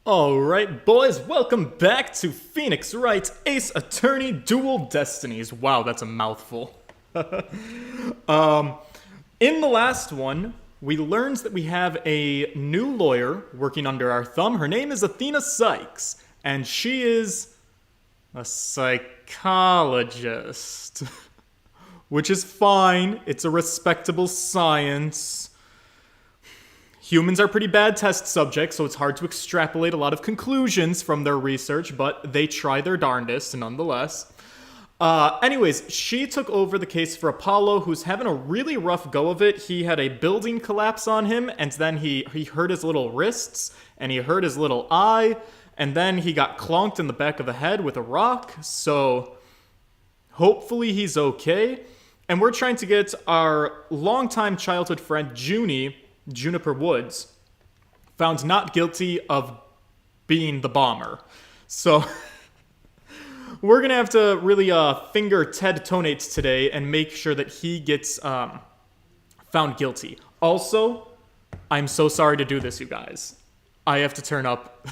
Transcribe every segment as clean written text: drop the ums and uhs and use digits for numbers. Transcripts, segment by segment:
Alright, boys, welcome back to Phoenix Wright's Ace Attorney Dual Destinies. Wow, that's a mouthful. In the last one, we learned that we have a new lawyer working under our thumb. Her name is Athena Sykes, and she is a psychologist. Which is fine, it's a respectable science. Humans are pretty bad test subjects, so it's hard to extrapolate a lot of conclusions from their research, but they try their darndest nonetheless. Anyways, she took over the case for Apollo, who's having a really rough go of it. He had a building collapse on him, and then he hurt his little wrists, and he hurt his little eye, and then he got clonked in the back of the head with a rock, so hopefully he's okay. And we're trying to get our longtime childhood friend, Juniper Woods, found not guilty of being the bomber. So we're going to have to really finger Ted Tonate today and make sure that he gets found guilty. Also, I'm so sorry to do this, you guys. I have to turn up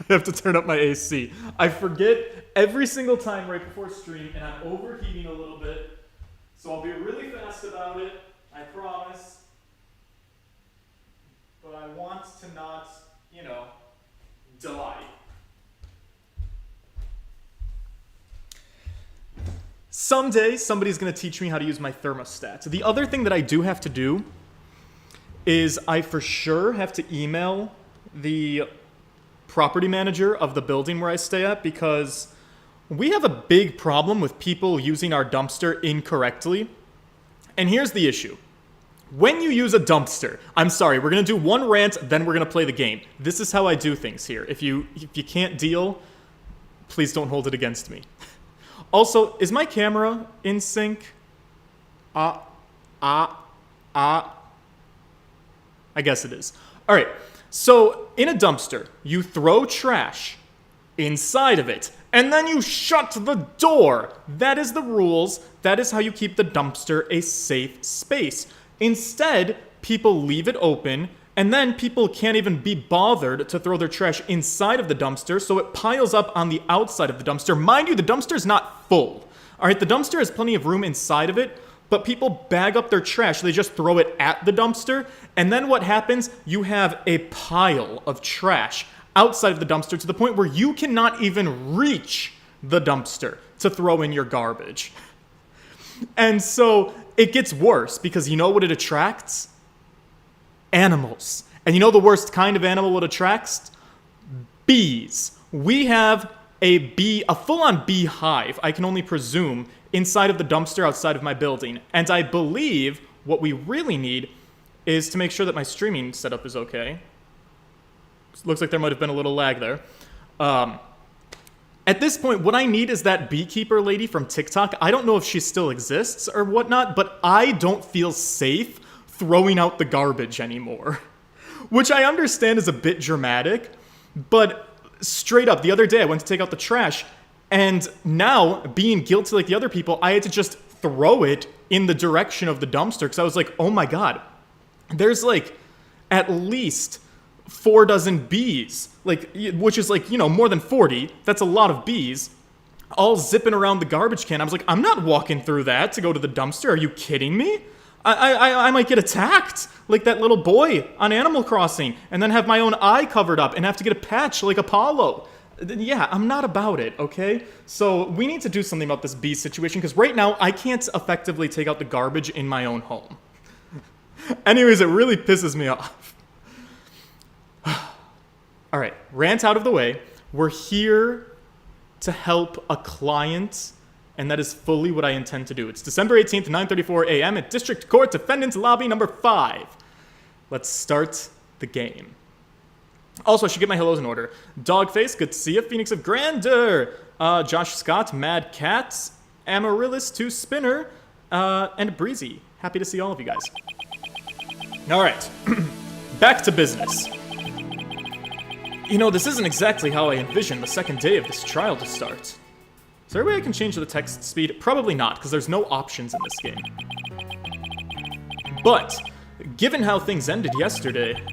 I have to turn up my AC. I forget every single time right before stream, and I'm overheating a little bit. So I'll be really fast about it, I promise. But I want to not, die. Someday, somebody's going to teach me how to use my thermostat. The other thing that I do have to do is I for sure have to email the property manager of the building where I stay at, because we have a big problem with people using our dumpster incorrectly. And here's the issue. When you use a dumpster, I'm sorry, we're going to do one rant, then we're going to play the game. This is how I do things here. If you can't deal, please don't hold it against me. Also, is my camera in sync? I guess it is. All right, so in a dumpster, you throw trash inside of it, and then you shut the door. That is the rules. That is how you keep the dumpster a safe space. Instead, people leave it open, and then people can't even be bothered to throw their trash inside of the dumpster, so it piles up on the outside of the dumpster. Mind you, the dumpster's not full. All right, the dumpster has plenty of room inside of it, but people bag up their trash. They just throw it at the dumpster, and then what happens? You have a pile of trash outside of the dumpster to the point where you cannot even reach the dumpster to throw in your garbage. And so it gets worse, because you know what it attracts? Animals. And you know the worst kind of animal it attracts? Bees. We have a full-on beehive, I can only presume, inside of the dumpster outside of my building. And I believe what we really need is to make sure that my streaming setup is okay. Looks like there might have been a little lag there. At this point, what I need is that beekeeper lady from TikTok. I don't know if she still exists or whatnot, but I don't feel safe throwing out the garbage anymore. Which I understand is a bit dramatic, but straight up, the other day I went to take out the trash, and now, being guilty like the other people, I had to just throw it in the direction of the dumpster, because I was like, oh my god, there's like at least 4 dozen bees, which is more than 40. That's a lot of bees, all zipping around the garbage can. I was like, I'm not walking through that to go to the dumpster. Are you kidding me? I might get attacked like that little boy on Animal Crossing, and then have my own eye covered up and have to get a patch like Apollo. Yeah, I'm not about it, okay? So we need to do something about this bee situation, because right now I can't effectively take out the garbage in my own home. Anyways, it really pisses me off. All right, rant out of the way. We're here to help a client, and that is fully what I intend to do. It's December 18th, 9:34 a.m. at District Court Defendant's Lobby number 5. Let's start the game. Also, I should get my hellos in order. Dogface, good to see you. Phoenix of Grandeur. Josh Scott, Mad Cat, Amaryllis 2 Spinner, and Breezy. Happy to see all of you guys. All right, back to business. This isn't exactly how I envisioned the second day of this trial to start. Is there a way I can change the text speed? Probably not, because there's no options in this game. But, given how things ended yesterday,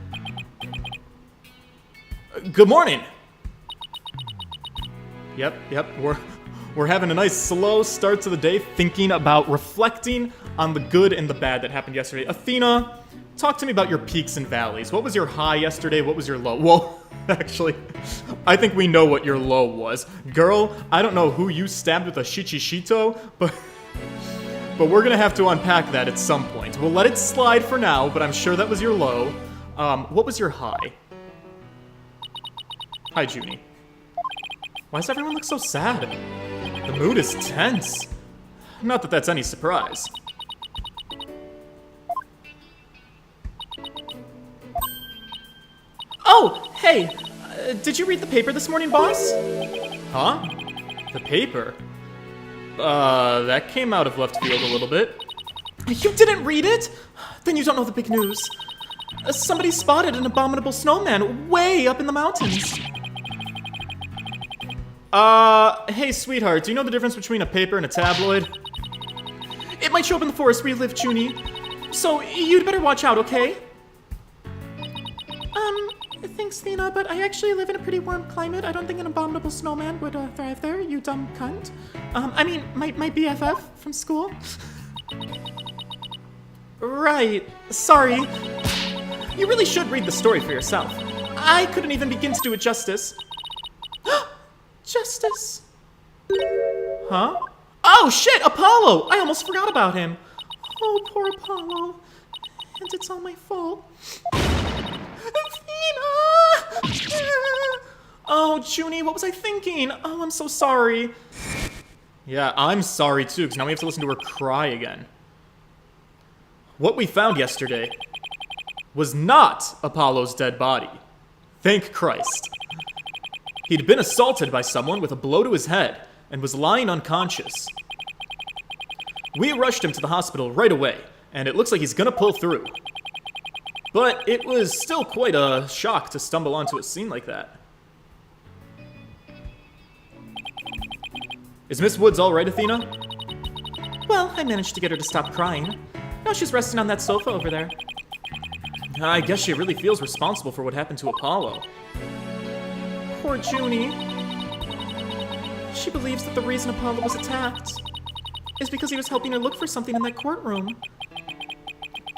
Good morning. Yep, we're having a nice slow start to the day, thinking about reflecting on the good and the bad that happened yesterday. Athena, talk to me about your peaks and valleys. What was your high yesterday? What was your low? Whoa, actually, I think we know what your low was. Girl, I don't know who you stabbed with a shichishito, but we're gonna have to unpack that at some point. We'll let it slide for now, but I'm sure that was your low. What was your high? Hi, Junie. Why does everyone look so sad? The mood is tense. Not that that's any surprise. Oh, hey! Did you read the paper this morning, boss? Huh? The paper? That came out of left field a little bit. You didn't read it? Then you don't know the big news. Somebody spotted an abominable snowman way up in the mountains. Hey, sweetheart, do you know the difference between a paper and a tabloid? It might show up in the forest where you live, Junie. So, you'd better watch out, okay? Thanks, Thena, but I actually live in a pretty warm climate. I don't think an abominable snowman would, thrive there, you dumb cunt. I mean, my BFF from school. Right. Sorry. You really should read the story for yourself. I couldn't even begin to do it justice. Justice? Huh? Oh shit, Apollo! I almost forgot about him. Oh, poor Apollo. And it's all my fault. Athena! Oh, Junie, what was I thinking? Oh, I'm so sorry. Yeah, I'm sorry too, because now we have to listen to her cry again. What we found yesterday was not Apollo's dead body. Thank Christ. He'd been assaulted by someone with a blow to his head and was lying unconscious. We rushed him to the hospital right away, and it looks like he's gonna pull through. But it was still quite a shock to stumble onto a scene like that. Is Miss Woods all right, Athena? Well, I managed to get her to stop crying. Now she's resting on that sofa over there. I guess she really feels responsible for what happened to Apollo. Poor Junie. She believes that the reason Apollo was attacked is because he was helping her look for something in that courtroom.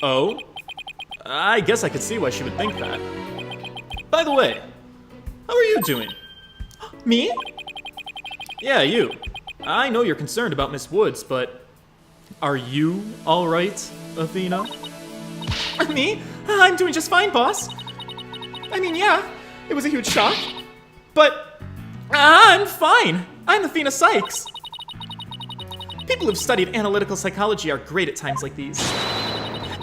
Oh? I guess I could see why she would think that. By the way, how are you doing? Me? Yeah, you. I know you're concerned about Miss Woods, but are you alright, Athena? Me? I'm doing just fine, boss. I mean, yeah, it was a huge shock, but I'm fine. I'm Athena Sykes. People who've studied analytical psychology are great at times like these.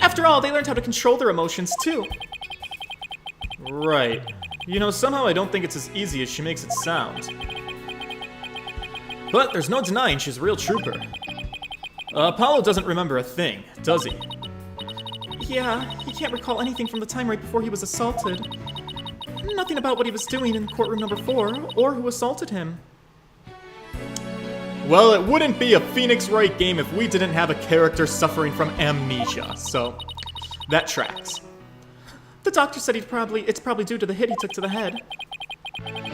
After all, they learned how to control their emotions, too. Right. You know, somehow I don't think it's as easy as she makes it sound. But there's no denying she's a real trooper. Apollo doesn't remember a thing, does he? Yeah, he can't recall anything from the time right before he was assaulted. Nothing about what he was doing in courtroom number 4, or who assaulted him. Well, it wouldn't be a Phoenix Wright game if we didn't have a character suffering from amnesia, so that tracks. The doctor said it's probably due to the hit he took to the head.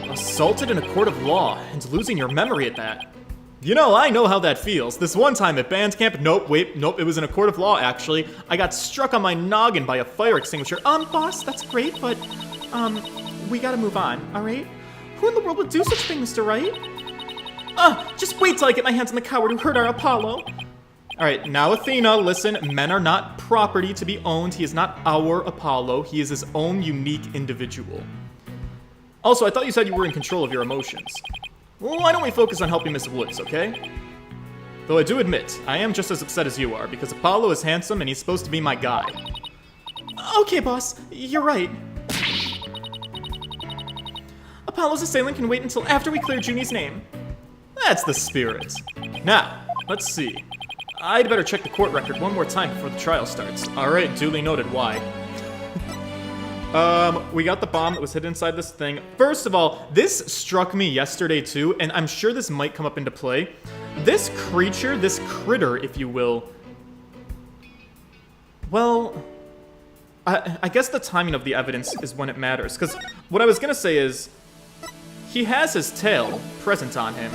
Assaulted in a court of law, and losing your memory at that. You know, I know how that feels. This one time at band camp, nope, it was in a court of law, actually. I got struck on my noggin by a fire extinguisher. Boss, that's great, but, we gotta move on, alright? Who in the world would do such a thing, Mr. Wright? Just wait till I get my hands on the coward who hurt our Apollo. Alright, now Athena, listen, men are not property to be owned. He is not our Apollo. He is his own unique individual. Also, I thought you said you were in control of your emotions. Well, why don't we focus on helping Miss Woods, okay? Though I do admit, I am just as upset as you are, because Apollo is handsome and he's supposed to be my guy. Okay, boss, you're right. Apollo's assailant can wait until after we clear Junie's name. That's the spirit. Now, let's see. I'd better check the court record one more time before the trial starts. Alright, duly noted, why? We got the bomb that was hidden inside this thing. First of all, this struck me yesterday too, and I'm sure this might come up into play. This creature, this critter, if you will, well, I guess the timing of the evidence is when it matters, because what I was gonna say is, he has his tail present on him.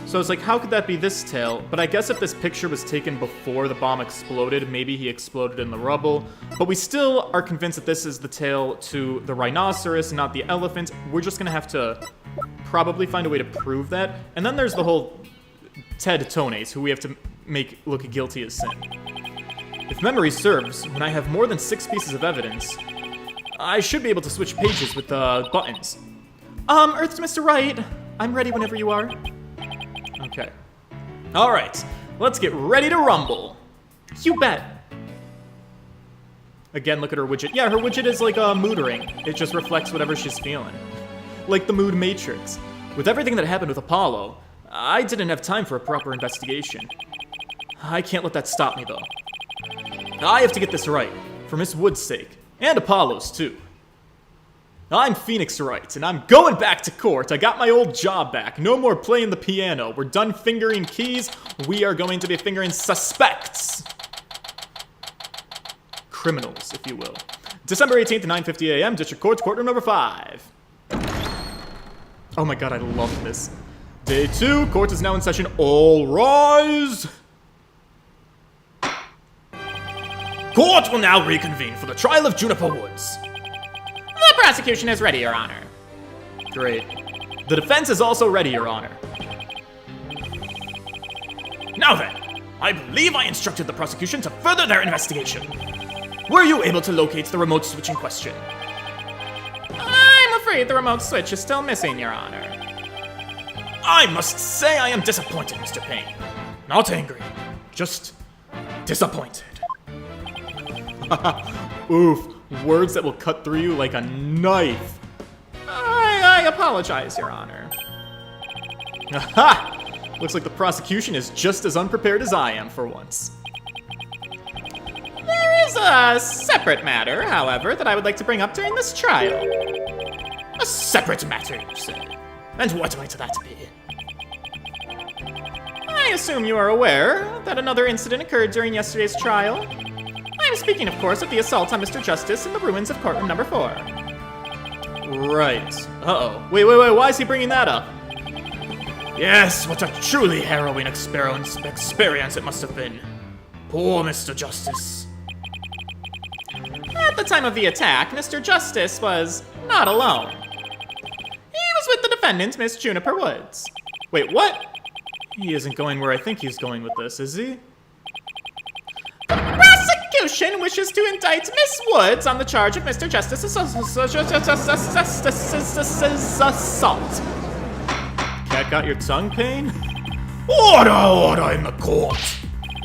So it's like, how could that be this tail? But I guess if this picture was taken before the bomb exploded, maybe he exploded in the rubble. But we still are convinced that this is the tail to the rhinoceros, not the elephant. We're just gonna have to probably find a way to prove that. And then there's the whole Ted Tonate, who we have to make look guilty as sin. If memory serves, when I have more than 6 pieces of evidence, I should be able to switch pages with the buttons. Earth to Mr. Wright. I'm ready whenever you are. Okay. Alright, let's get ready to rumble. You bet. Again, look at her widget. Yeah, her widget is like a mood ring. It just reflects whatever she's feeling. Like the mood matrix. With everything that happened with Apollo, I didn't have time for a proper investigation. I can't let that stop me, though. I have to get this right, for Miss Wood's sake, and Apollo's, too. I'm Phoenix Wright, and I'm going back to court. I got my old job back. No more playing the piano. We're done fingering keys. We are going to be fingering suspects. Criminals, if you will. December 18th, 9:50 a.m., District Court, courtroom number 5. Oh my god, I love this. Day 2, court is now in session. All rise! Court will now reconvene for the trial of Juniper Woods. The prosecution is ready, Your Honor. Great. The defense is also ready, Your Honor. Now then, I believe I instructed the prosecution to further their investigation. Were you able to locate the remote switch in question? I'm afraid the remote switch is still missing, Your Honor. I must say I am disappointed, Mr. Payne. Not angry, just disappointed. Oof. Words that will cut through you like a knife. I apologize, Your Honor. Aha! Looks like the prosecution is just as unprepared as I am for once. There is a separate matter, however, that I would like to bring up during this trial. A separate matter, you say? And what might that be? I assume you are aware that another incident occurred during yesterday's trial. I'm speaking, of course, of the assault on Mr. Justice in the ruins of courtroom number 4. Right. Uh-oh. Wait, why is he bringing that up? Yes, what a truly harrowing experience it must have been. Poor Mr. Justice. At the time of the attack, Mr. Justice was not alone. He was with the defendant, Miss Juniper Woods. Wait, what? He isn't going where I think he's going with this, is he? The prosecution wishes to indict Miss Woods on the charge of Mr. Justice's assault. Cat got your tongue, Payne? Order in the court.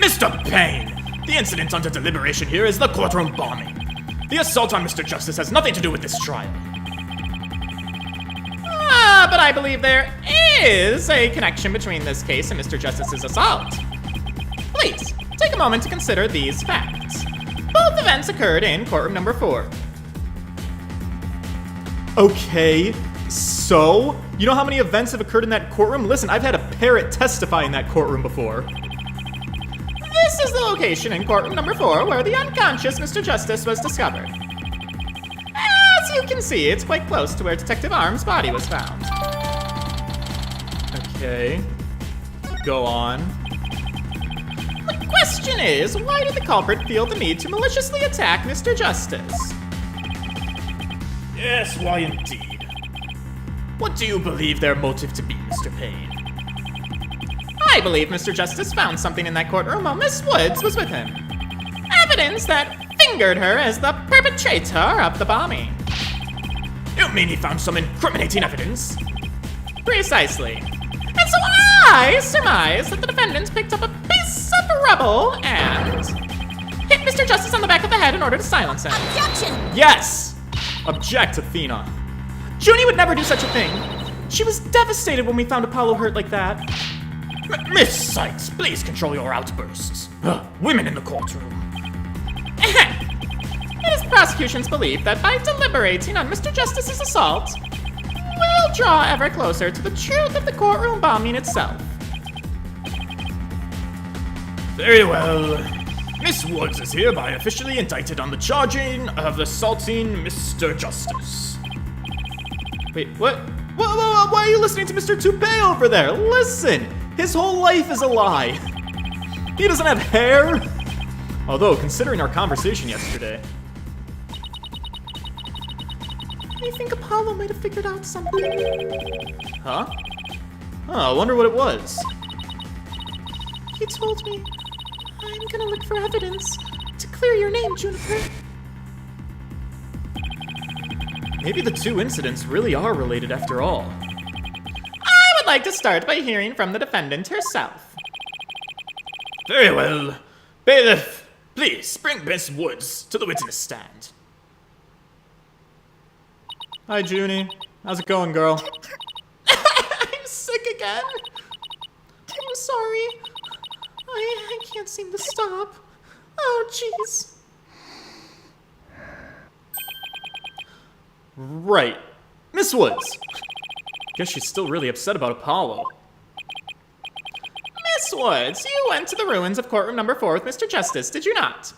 Mr. Payne, the incident under deliberation here is the courtroom bombing. The assault on Mr. Justice has nothing to do with this trial. But I believe there is a connection between this case and Mr. Justice's assault. Please, take a moment to consider these facts. Both events occurred in courtroom number 4. Okay, so? You know how many events have occurred in that courtroom? Listen, I've had a parrot testify in that courtroom before. This is the location in courtroom number 4 where the unconscious Mr. Justice was discovered. As you can see, it's quite close to where Detective Arm's body was found. Okay. Go on. The question is, why did the culprit feel the need to maliciously attack Mr. Justice? Yes, why indeed? What do you believe their motive to be, Mr. Payne? I believe Mr. Justice found something in that courtroom while Miss Woods was with him. Evidence that fingered her as the perpetrator of the bombing. You mean he found some incriminating evidence? Precisely. And so I surmise that the defendants picked up a piece of rubble and hit Mr. Justice on the back of the head in order to silence him. Objection! Yes! Object, Athena. Junie would never do such a thing. She was devastated when we found Apollo hurt like that. Miss Sykes, please control your outbursts. Women in the courtroom. It is the prosecution's belief that by deliberating on Mr. Justice's assault, we'll draw ever closer to the truth of the courtroom bombing itself. Very well. Miss Woods is hereby officially indicted on the charging of assaulting Mr. Justice. Wait, what? Whoa, why are you listening to Mr. Toupee over there? Listen, his whole life is a lie. He doesn't have hair. Although, considering our conversation yesterday. I think Apollo might have figured out something. Huh? I wonder what it was. He told me, I'm gonna look for evidence to clear your name, Juniper. Maybe the two incidents really are related after all. I would like to start by hearing from the defendant herself. Very well. Bailiff, please bring Miss Woods to the witness stand. Hi, Junie. How's it going, girl? I'm sick again. I'm sorry. I can't seem to stop. Oh, jeez. Right. Miss Woods. Guess she's still really upset about Apollo. Miss Woods, you went to the ruins of courtroom number 4 with Mr. Justice, did you not?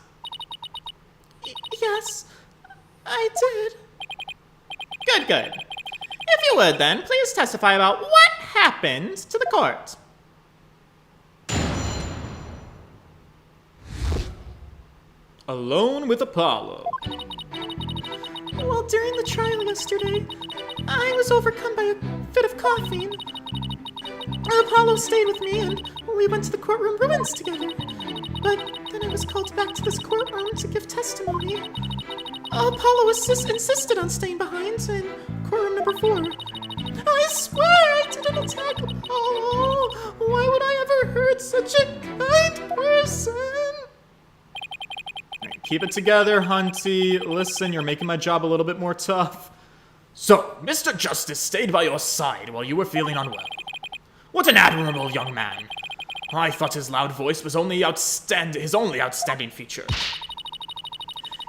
Yes, I did. Good. If you would then, please testify about what happened to the court. Alone with Apollo. Well, during the trial yesterday, I was overcome by a fit of coughing. Apollo stayed with me, and we went to the courtroom ruins together. But then I was called back to this courtroom to give testimony. Apollo insisted on staying behind in courtroom number 4. I swear I didn't attack Apollo. Why would I ever hurt such a kind person? Keep it together, Hunty. Listen, you're making my job a little bit more tough. So, Mr. Justice stayed by your side while you were feeling unwell. What an admirable young man. I thought his loud voice was his only outstanding feature.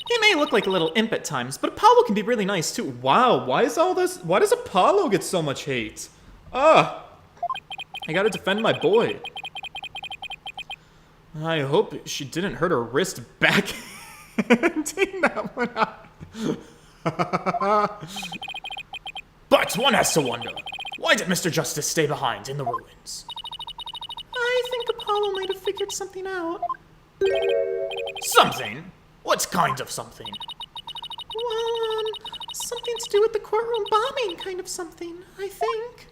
He may look like a little imp at times, but Apollo can be really nice too. Wow, why does Apollo get so much hate? I gotta defend my boy. I hope she didn't hurt her wrist back. Take that one out. But one has to wonder, why did Mr. Justice stay behind in the ruins? I think Apollo might have figured something out. Something? What kind of something? Well, something to do with the courtroom bombing kind of something, I think.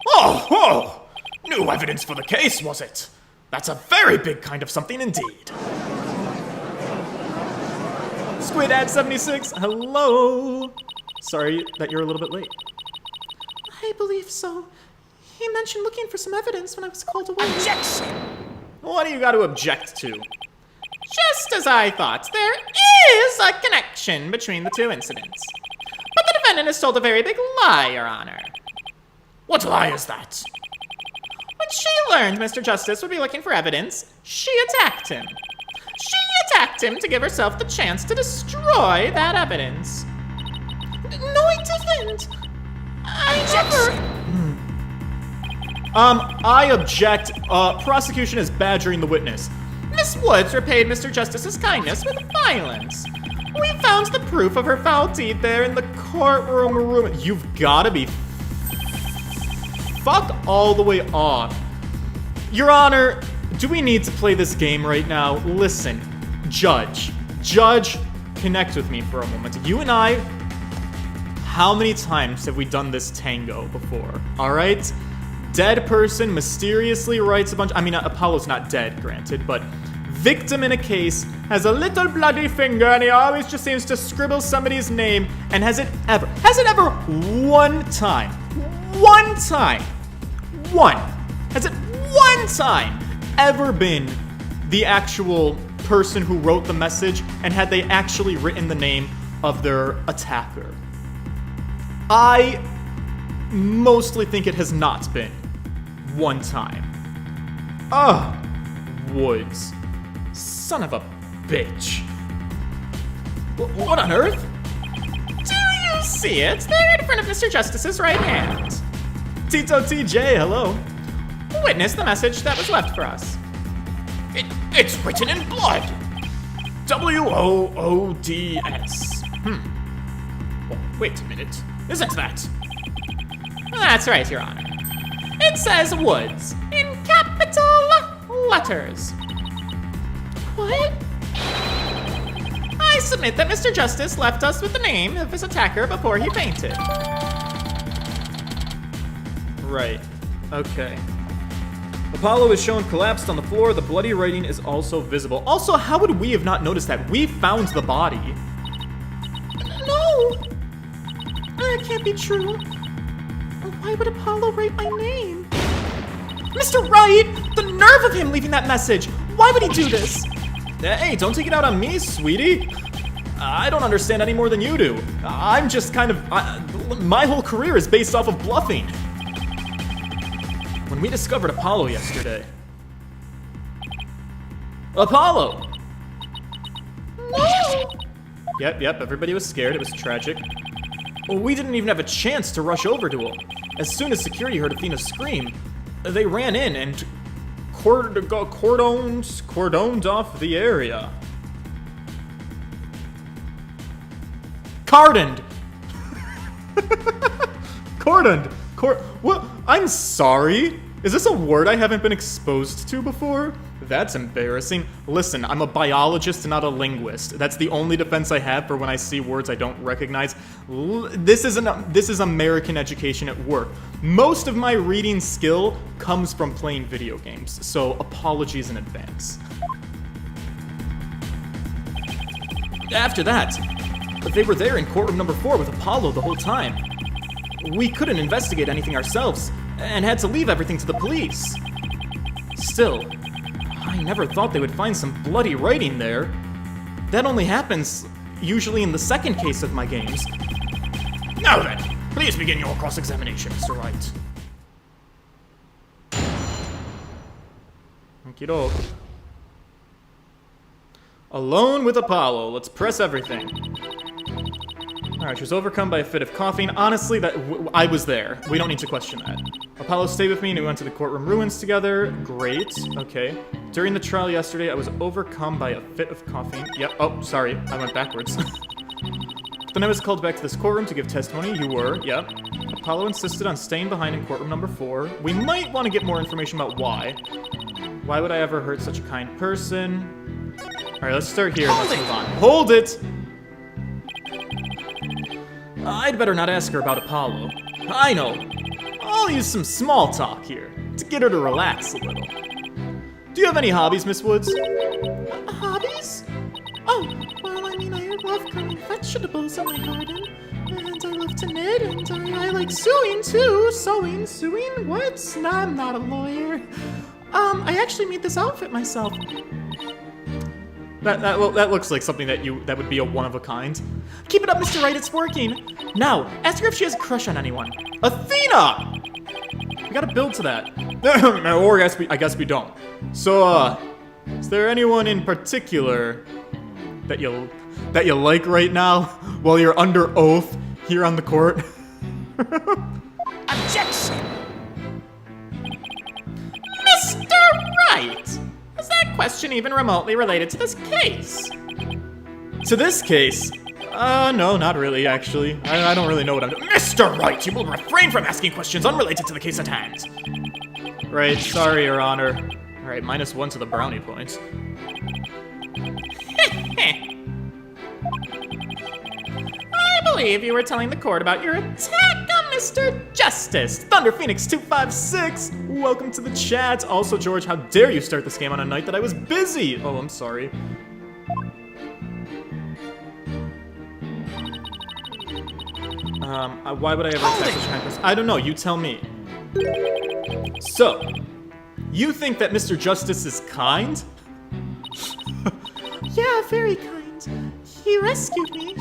Oh! New evidence for the case, was it? That's a very big kind of something indeed. Squid at 76, hello. Sorry that you're a little bit late. I believe so. He mentioned looking for some evidence when I was called away. Objection! What do you got to object to? Just as I thought, there is a connection between the two incidents. But the defendant has told a very big lie, Your Honor. What lie is that? When she learned Mr. Justice would be looking for evidence, she attacked him. She attacked him to give herself the chance to destroy that evidence. No, I didn't. I never... I object. Prosecution is badgering the witness. Miss Woods repaid Mr. Justice's kindness with violence. We found the proof of her foul deed there in the Courtroom room. You've gotta be fuck all the way off. Your Honor, do we need to play this game right now? Listen, Judge, connect with me for a moment. You and I, how many times have we done this tango before? All right? Dead person mysteriously writes a bunch. I mean, Apollo's not dead, granted, but victim in a case has a little bloody finger and he always just seems to scribble somebody's name. And has it ever one time, has it one time ever been the actual person who wrote the message, and had they actually written the name of their attacker? I mostly think it has not been one time. Woods. Son of a bitch. What on earth? Do you see it? There in front of Mr. Justice's right hand. Tito TJ, hello. Witness the message that was left for us. It's written in blood! W-O-O-D-S. Oh, wait a minute. Isn't that? That's right, Your Honor. It says Woods in capital letters. What? I submit that Mr. Justice left us with the name of his attacker before he fainted. Right. Okay. Apollo is shown collapsed on the floor. The bloody writing is also visible. Also, how would we have not noticed that? We found the body. No! That can't be true. Why would Apollo write my name? Mr. Wright! The nerve of him leaving that message! Why would he do this? Hey, don't take it out on me, sweetie. I don't understand any more than you do. I'm just kind of... my whole career is based off of bluffing. When we discovered Apollo yesterday... Apollo! No! Yep, everybody was scared. It was tragic. Well, we didn't even have a chance to rush over to him. As soon as security heard Athena scream, they ran in and cordoned off the area. Cordoned! What? I'm sorry? Is this a word I haven't been exposed to before? That's embarrassing. Listen, I'm a biologist and not a linguist. That's the only defense I have for when I see words I don't recognize. This is American education at work. Most of my reading skill comes from playing video games, so apologies in advance. After that, they were there in courtroom number 4 with Apollo the whole time. We couldn't investigate anything ourselves, and had to leave everything to the police. Still, I never thought they would find some bloody writing there. That only happens usually in the second case of my games. Now then, please begin your cross-examination, Mr. Wright. Okie doke. Alone with Apollo. Let's press everything. Alright, she was overcome by a fit of coughing. Honestly, I was there. We don't need to question that. Apollo stayed with me and we went to the courtroom ruins together. Great. Okay. During the trial yesterday, I was overcome by a fit of coughing. Yep. Oh, sorry. I went backwards. Then I was called back to this courtroom to give testimony. You were. Yep. Apollo insisted on staying behind in courtroom number 4. We might want to get more information about why. Why would I ever hurt such a kind person? Alright, let's start here. Let's move on. Hold it! I'd better not ask her about Apollo. I know. I'll use some small talk here, to get her to relax a little. Do you have any hobbies, Miss Woods? Hobbies? Oh, well, I mean, I love growing vegetables in my garden, and I love to knit, and I like sewing, too. Sewing? What? Nah, I'm not a lawyer. I actually made this outfit myself. That looks like something that would be a one-of-a-kind. Keep it up, Mr. Wright, it's working. Now, ask her if she has a crush on anyone. Athena! We gotta build to that. Or I guess we don't. So, is there anyone in particular that you like right now while you're under oath here on the court? Objection! Mr. Wright! Is that question even remotely related to this case? To this case? No, not really, actually. I don't really know what I'm doing. Mr. Wright, you will refrain from asking questions unrelated to the case at hand. Right, sorry, Your Honor. Alright, -1 to the brownie points. I believe you were telling the court about your attack on Mr. Justice. Thunder Phoenix 256, welcome to the chat. Also, George, how dare you start this game on a night that I was busy? Oh, I'm sorry. Why would I ever attack such a kind person? I don't know, you tell me. So, you think that Mr. Justice is kind? Yeah, very kind. He rescued me.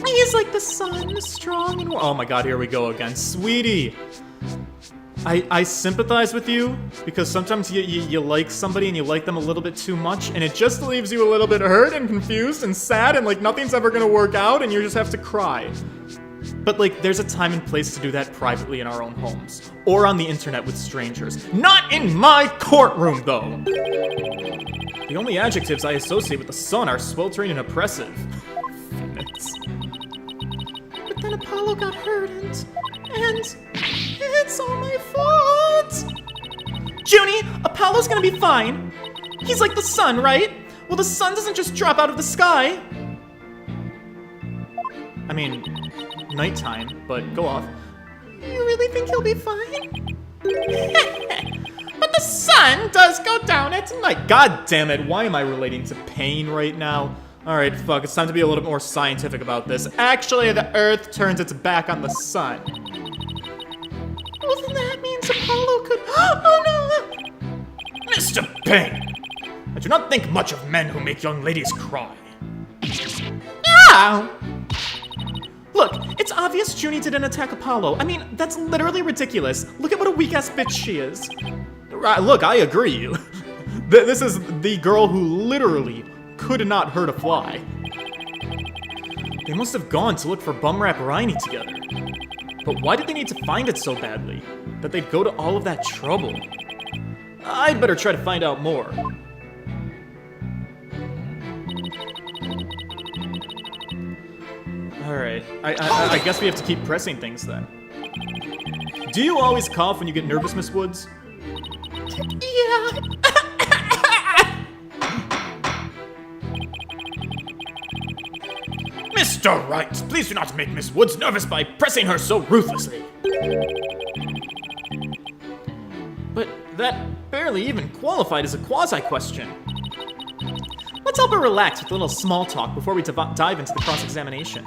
He's like the sun, strong and... Oh my god, here we go again. Sweetie! I sympathize with you, because sometimes you like somebody and you like them a little bit too much, and it just leaves you a little bit hurt and confused and sad and like nothing's ever gonna work out and you just have to cry. But, like, there's a time and place to do that privately in our own homes. Or on the internet with strangers. Not in my courtroom, though! The only adjectives I associate with the sun are sweltering and oppressive. Phoenix. But then Apollo got hurt and it's all my fault. Junie, Apollo's gonna be fine. He's like the sun, right? Well, the sun doesn't just drop out of the sky. I mean, nighttime, but go off. You really think he'll be fine? But the sun does go down at night. God damn it, why am I relating to Payne right now? Alright, fuck, it's time to be a little bit more scientific about this. Actually, the Earth turns its back on the sun. Well, then that means Apollo could... Oh, no! Mr. Payne! I do not think much of men who make young ladies cry. Ow! Look, it's obvious Junie didn't attack Apollo. I mean, that's literally ridiculous. Look at what a weak-ass bitch she is. Look, I agree. This is the girl who literally could not hurt a fly. They must have gone to look for Bumrap Riney together. But why did they need to find it so badly? That they'd go to all of that trouble? I'd better try to find out more. Alright, I guess we have to keep pressing things then. Do you always cough when you get nervous, Miss Woods? Yeah. Mr. Wright, please do not make Miss Woods nervous by pressing her so ruthlessly. But that barely even qualified as a quasi-question. Let's help her relax with a little small talk before we dive into the cross-examination.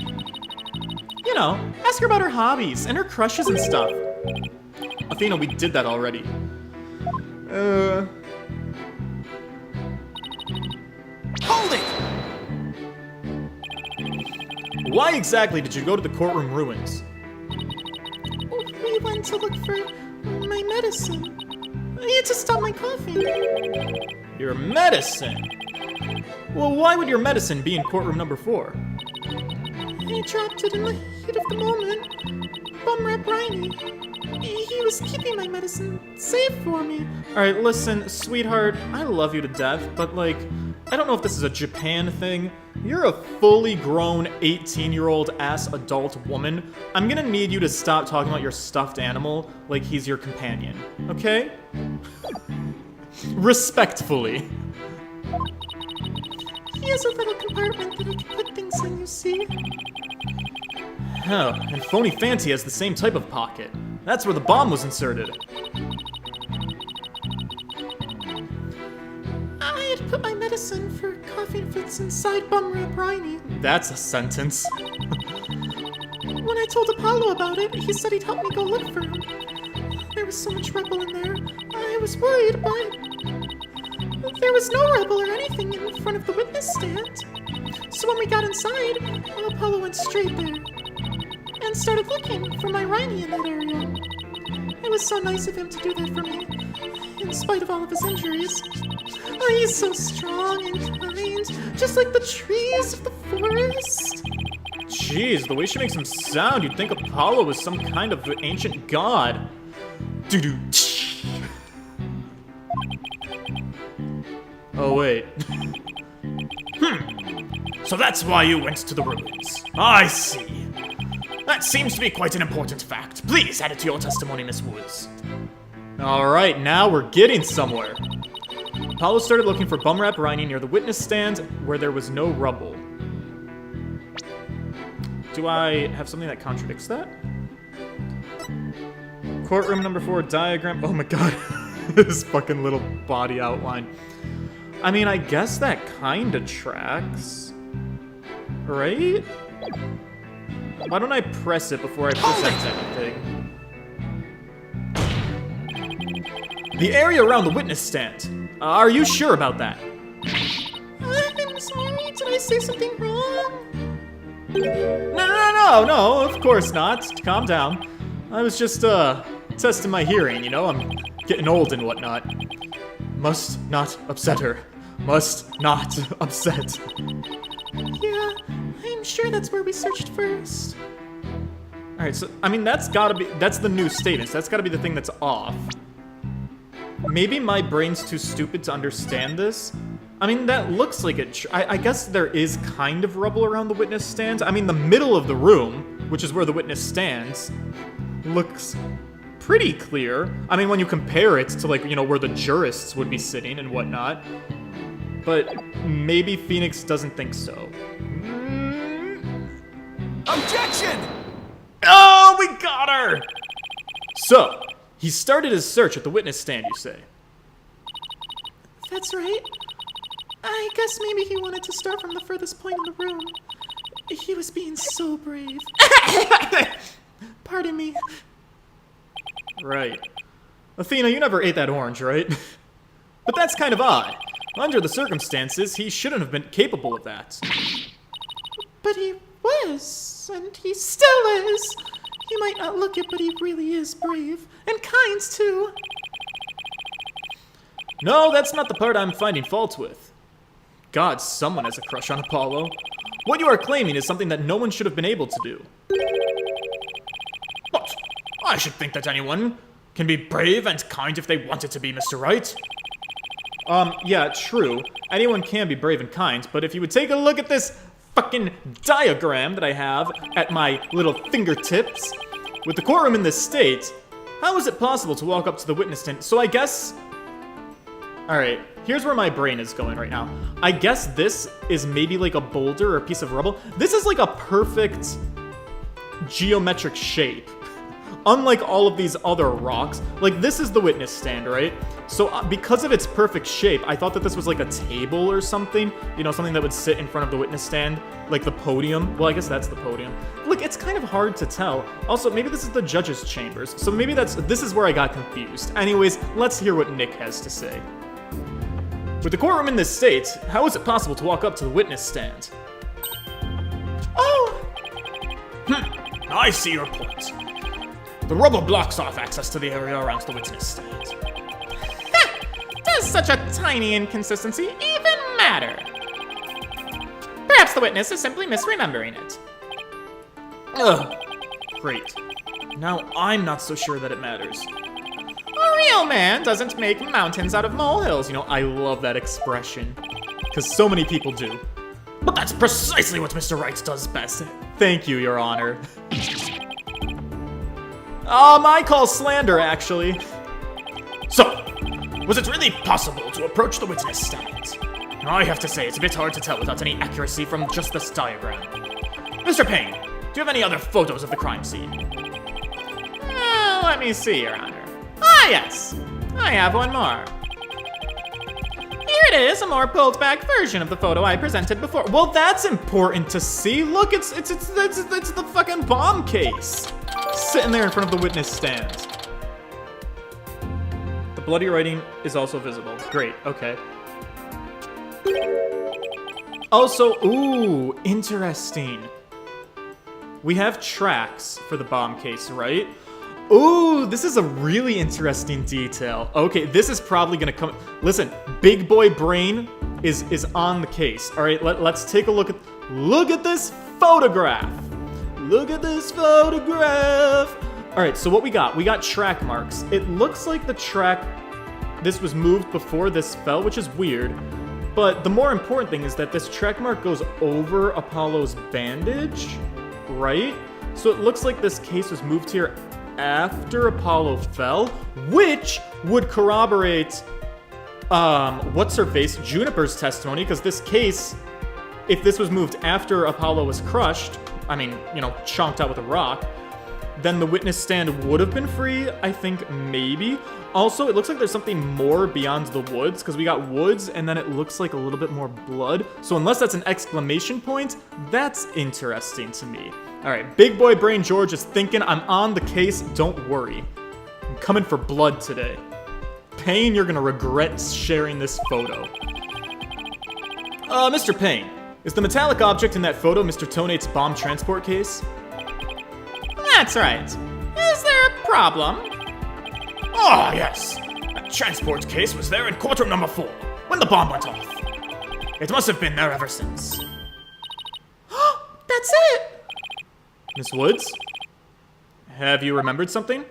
You know, ask her about her hobbies and her crushes and stuff. Athena, we did that already. Hold it! Why exactly did you go to the courtroom ruins? We went to look for my medicine. I need to stop my coughing. Your medicine? Well, why would your medicine be in courtroom number 4? I dropped it in the heat of the moment. Bumrap Riney. He was keeping my medicine safe for me. Alright, listen, sweetheart, I love you to death, but like, I don't know if this is a Japan thing. You're a fully grown 18-year-old ass adult woman. I'm gonna need you to stop talking about your stuffed animal like he's your companion, okay? Respectfully. He has a little compartment that I can put things in, you see. Oh, and Phony Fancy has the same type of pocket. That's where the bomb was inserted. I had put my medicine for coughing fits inside Bumrap Riney. That's a sentence. When I told Apollo about it, he said he'd help me go look for him. There was so much rubble in there. I was worried, but there was no rubble or anything in front of the witness stand. So when we got inside, Apollo went straight there and started looking for my Riney in that area. It was so nice of him to do that for me, in spite of all of his injuries. Oh, he's so strong and kind, just like the trees of the forest. Jeez, the way she makes him sound, you'd think Apollo was some kind of ancient god. Doo-doo. Oh, wait. So that's why you went to the ruins. I see. That seems to be quite an important fact. Please add it to your testimony, Miss Woods. Alright, now we're getting somewhere. Apollo started looking for Bumrap Riney near the witness stand where there was no rubble. Do I have something that contradicts that? Courtroom number 4 diagram. Oh my god. His fucking little body outline. I mean, I guess that kinda tracks. Right? Why don't I press it before I present anything? The area around the witness stand. Are you sure about that? I'm sorry, did I say something wrong? No, of course not. Calm down. I was just, testing my hearing, you know? I'm getting old and whatnot. Must not upset her. Must not upset. Yeah, I'm sure that's where we searched first. Alright, so, I mean, that's the new statement, so that's gotta be the thing that's off. Maybe my brain's too stupid to understand this. I mean, that looks like it. I guess there is kind of rubble around the witness stand. I mean, the middle of the room, which is where the witness stands, looks pretty clear. I mean, when you compare it to, like, you know, where the jurists would be sitting and whatnot. But maybe Phoenix doesn't think so. Objection! Oh, we got her! So, he started his search at the witness stand, you say? That's right. I guess maybe he wanted to start from the furthest point in the room. He was being so brave. Pardon me. Right. Athena, you never ate that orange, right? But that's kind of odd. Under the circumstances, he shouldn't have been capable of that. But he was, and he still is. He might not look it, but he really is brave. And kind, too. No, that's not the part I'm finding fault with. God, someone has a crush on Apollo. What you are claiming is something that no one should have been able to do. What? I should think that anyone can be brave and kind if they wanted to be, Mr. Wright. Yeah, true. Anyone can be brave and kind, but if you would take a look at this fucking diagram that I have at my little fingertips, with the courtroom in this state, how is it possible to walk up to the witness stand? So I guess... Alright, here's where my brain is going right now. I guess this is maybe like a boulder or a piece of rubble. This is like a perfect geometric shape. Unlike all of these other rocks, like this is the witness stand, right? So because of its perfect shape, I thought that this was like a table or something, you know, something that would sit in front of the witness stand, like the podium. Well, I guess that's the podium. Look, it's kind of hard to tell. Also, maybe this is the judges' chambers, so maybe this is where I got confused. Anyways, let's hear what Nick has to say. With the courtroom in this state, how is it possible to walk up to the witness stand? Oh! I see your point. The rubble blocks off access to the area around the witness stand. Does such a tiny inconsistency even matter? Perhaps the witness is simply misremembering it. Ugh. Great. Now I'm not so sure that it matters. A real man doesn't make mountains out of molehills. You know, I love that expression. Because so many people do. But that's precisely what Mr. Wright does best. Thank you, Your Honor. I call slander, actually. So, was it really possible to approach the witness stand? I have to say, it's a bit hard to tell without any accuracy from just this diagram. Mr. Payne, do you have any other photos of the crime scene? Let me see, Your Honor. Ah, yes. I have one more. Here it is, a more pulled back version of the photo I presented before. Well, that's important to see. Look, it's the fucking bomb case. Sitting there in front of the witness stand. The bloody writing is also visible. Great, okay. Also, ooh, interesting. We have tracks for the bomb case, right? Ooh, this is a really interesting detail. Okay, this is probably gonna come... Listen, Big Boy Brain is on the case. All right, let's take a look at this photograph. Look at this photograph. All right, so what we got? We got track marks. It looks like the track... This was moved before this fell, which is weird. But the more important thing is that this track mark goes over Apollo's bandage, right? So it looks like this case was moved here after Apollo fell, which would corroborate what's-her-face, Juniper's testimony, because this case, if this was moved after Apollo was crushed, I mean, you know, chonked out with a rock, then the witness stand would have been free, I think, maybe. Also, it looks like there's something more beyond the woods, because we got woods, and then it looks like a little bit more blood. So unless that's an exclamation point, that's interesting to me. All right, Big Boy Brain George is thinking, I'm on the case, don't worry. I'm coming for blood today. Payne, you're gonna regret sharing this photo. Mr. Payne, is the metallic object in that photo Mr. Tonate's bomb transport case? That's right. Is there a problem? Ah, yes. That transport case was there in courtroom number 4, when the bomb went off. It must have been there ever since. That's it! Miss Woods? Have you remembered something?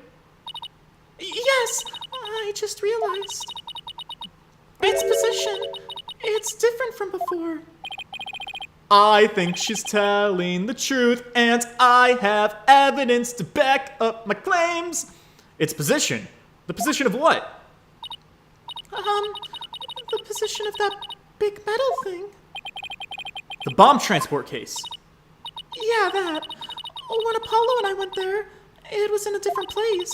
Yes, I just realized. Its position, it's different from before. I think she's telling the truth, and I have evidence to back up my claims. Its position? The position of what? The position of that big metal thing. The bomb transport case. Yeah, that. When Apollo and I went there, it was in a different place.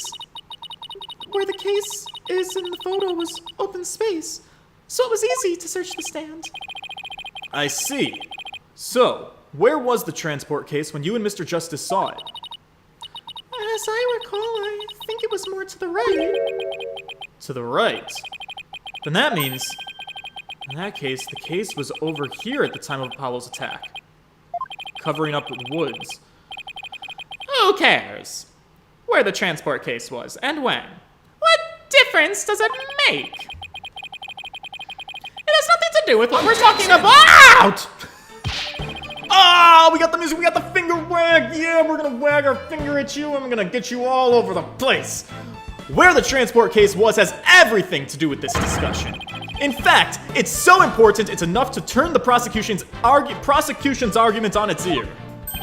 Where the case is in the photo was open space, so it was easy to search the stand. I see. So, where was the transport case when you and Mr. Justice saw it? As I recall, I think it was more to the right. To the right. Then that means, in that case, the case was over here at the time of Apollo's attack. Covering up with woods. Who cares where the transport case was and when? What difference does it make? It has nothing to do with what we're talking about! Ah, we got the music, we got the finger wag. Yeah, we're gonna wag our finger at you and we're gonna get you all over the place. Where the transport case was has everything to do with this discussion. In fact, it's so important it's enough to turn the prosecution's argument on its ear.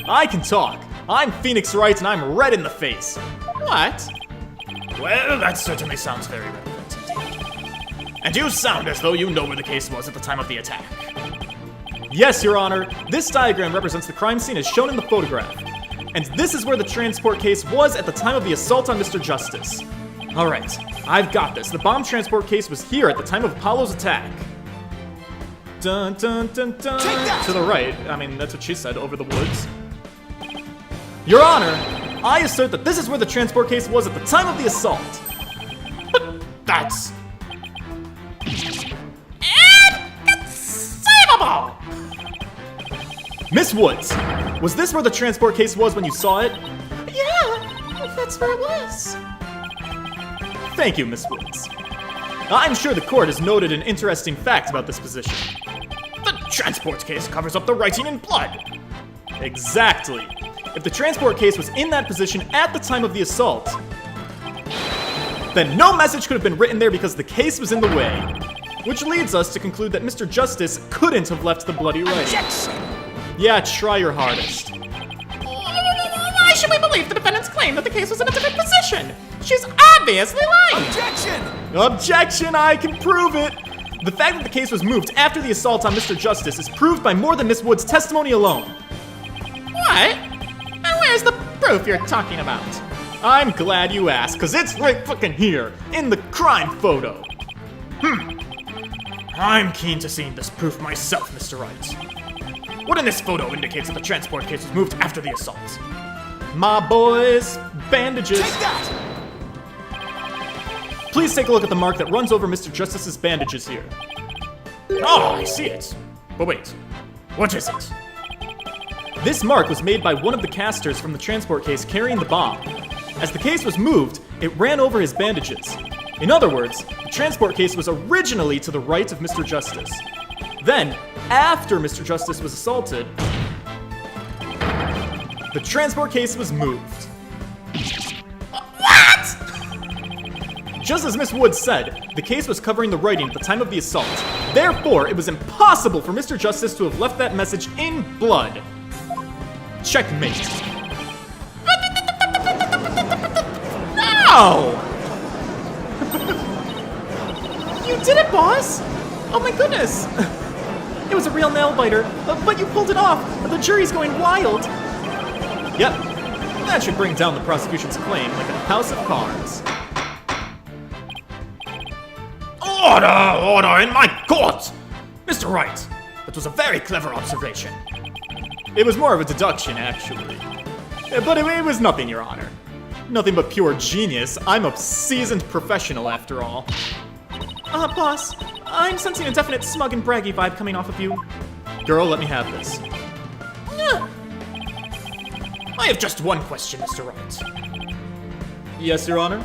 I can talk. I'm Phoenix Wright and I'm red in the face. What? Well, that certainly sounds very relevant indeed. And you sound as though you know where the case was at the time of the attack. Yes, Your Honor. This diagram represents the crime scene as shown in the photograph. And this is where the transport case was at the time of the assault on Mr. Justice. Alright, I've got this. The bomb transport case was here at the time of Apollo's attack. Dun dun dun dun. To the right. I mean, that's what she said, over the woods. Your Honor, I assert that this is where the transport case was at the time of the assault. But that's... Inconceivable! Miss Woods, was this where the transport case was when you saw it? Yeah, that's where it was. Thank you, Miss Woods. I'm sure the court has noted an interesting fact about this position. The transport case covers up the writing in blood. Exactly. If the transport case was in that position at the time of the assault, then no message could have been written there because the case was in the way. Which leads us to conclude that Mr. Justice couldn't have left the bloody writing. Objection! Yeah, try your hardest. Why should we believe the defendant's claim that the case was in a different position? She's obviously lying. Objection! Objection, I can prove it! The fact that the case was moved after the assault on Mr. Justice is proved by more than Miss Wood's testimony alone. What? And where's the proof you're talking about? I'm glad you asked, cause it's right fucking here, in the crime photo. I'm keen to seeing this proof myself, Mr. Wright. What in this photo indicates that the transport case was moved after the assault? My boys, bandages. Take that! Please take a look at the mark that runs over Mr. Justice's bandages here. Oh, I see it. But wait, what is it? This mark was made by one of the casters from the transport case carrying the bomb. As the case was moved, it ran over his bandages. In other words, the transport case was originally to the right of Mr. Justice. Then, after Mr. Justice was assaulted, the transport case was moved. What? Just as Miss Woods said, the case was covering the writing at the time of the assault. Therefore, it was impossible for Mr. Justice to have left that message in blood. Checkmate. No! You did it, boss! Oh my goodness! It was a real nail biter, but you pulled it off. The jury's going wild. Yep, that should bring down the prosecution's claim like a house of cards. Order! Order in my court! Mr. Wright, that was a very clever observation. It was more of a deduction, actually. But it was nothing, Your Honor. Nothing but pure genius. I'm a seasoned professional, after all. Boss, I'm sensing a definite smug and braggy vibe coming off of you. Girl, let me have this. I have just one question, Mr. Wright. Yes, Your Honor?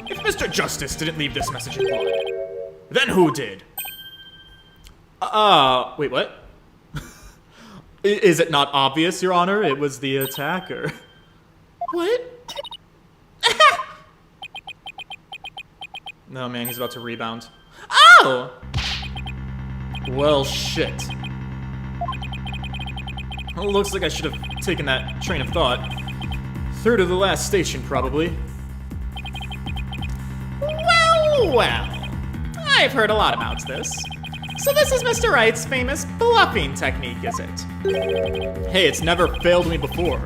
If Mr. Justice didn't leave this message in blood, then who did? Wait, what? Is it not obvious, Your Honor? It was the attacker. What? No, man, he's about to rebound. Oh! Well, shit. Well, looks like I should have taken that train of thought. Through to the last station, probably. Well. I've heard a lot about this. So this is Mr. Wright's famous bluffing technique, is it? Hey, it's never failed me before.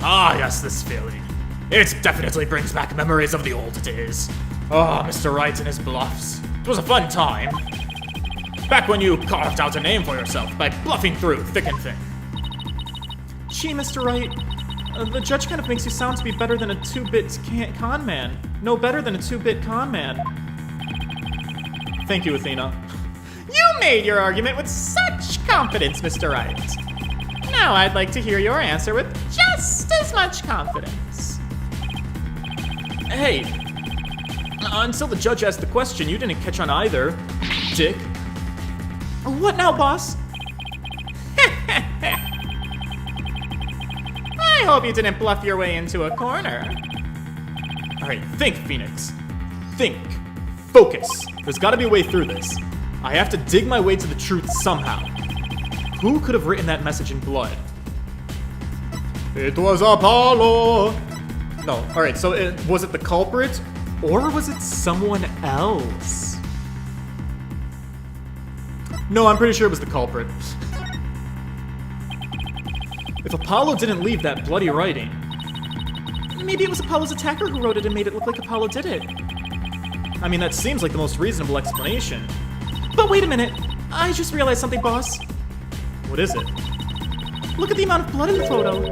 Ah, yes, this feeling. It definitely brings back memories of the old days. Ah, Mr. Wright and his bluffs. It was a fun time. Back when you carved out a name for yourself by bluffing through thick and thin. Gee, Mr. Wright, the judge kind of makes you sound to be better than a 2-bit con man. No better than a 2-bit con man. Thank you, Athena. You made your argument with such confidence, Mr. Wright. Now I'd like to hear your answer with just as much confidence. Hey, until the judge asked the question, you didn't catch on either, dick. What now, boss? I hope you didn't bluff your way into a corner. Alright, think, Phoenix. Think. Focus. There's gotta be a way through this. I have to dig my way to the truth somehow. Who could have written that message in blood? It was Apollo! No, alright, so was it the culprit? Or was it someone else? No, I'm pretty sure it was the culprit. If Apollo didn't leave that bloody writing, maybe it was Apollo's attacker who wrote it and made it look like Apollo did it. I mean, that seems like the most reasonable explanation. But wait a minute. I just realized something, boss. What is it? Look at the amount of blood in the photo.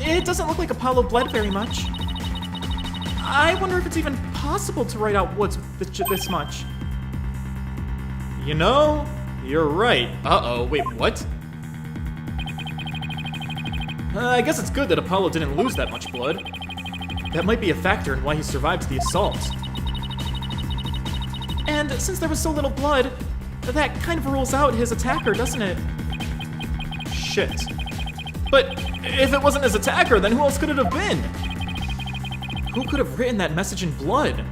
It doesn't look like Apollo bled very much. I wonder if it's even possible to write out what's this much. You know, you're right. Uh-oh, wait, what? I guess it's good that Apollo didn't lose that much blood. That might be a factor in why he survived the assault. And since there was so little blood, that kind of rules out his attacker, doesn't it? Shit. But if it wasn't his attacker, then who else could it have been? Who could have written that message in blood?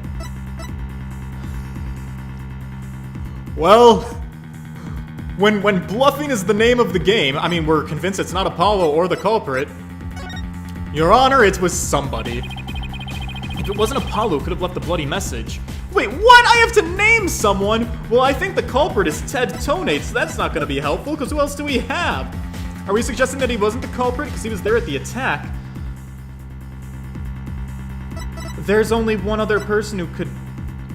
Well, when bluffing is the name of the game, I mean, we're convinced it's not Apollo or the culprit. Your Honor, it was somebody. If it wasn't Apollo who could have left the bloody message. Wait, what? I have to name someone? Well, I think the culprit is Ted Tonate, so that's not gonna be helpful, because who else do we have? Are we suggesting that he wasn't the culprit because he was there at the attack? There's only one other person who could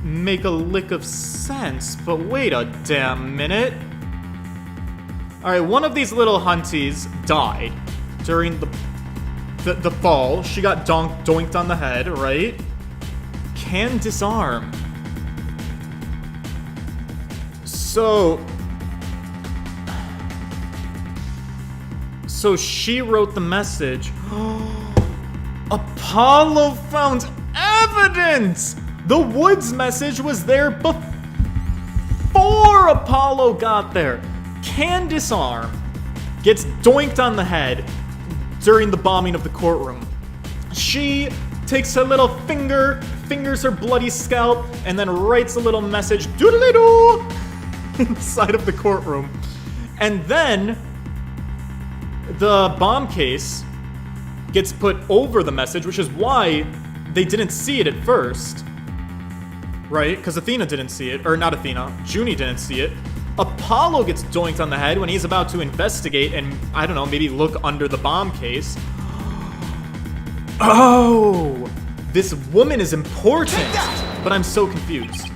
make a lick of sense, but wait a damn minute. Alright, one of these little hunties died during the fall. She got doinked on the head, right? Can disarm. So she wrote the message. Apollo found evidence! The Woods message was there before Apollo got there. Can disarm. Gets doinked on the head during the bombing of the courtroom. She takes her little finger, fingers her bloody scalp, and then writes a little message, doodly-doo, inside of the courtroom. And then the bomb case gets put over the message, which is why they didn't see it at first. Right? Because Athena didn't see it. Or not Athena. Junie didn't see it. Apollo gets doinked on the head when he's about to investigate and, I don't know, maybe look under the bomb case. Oh! This woman is important! But I'm so confused.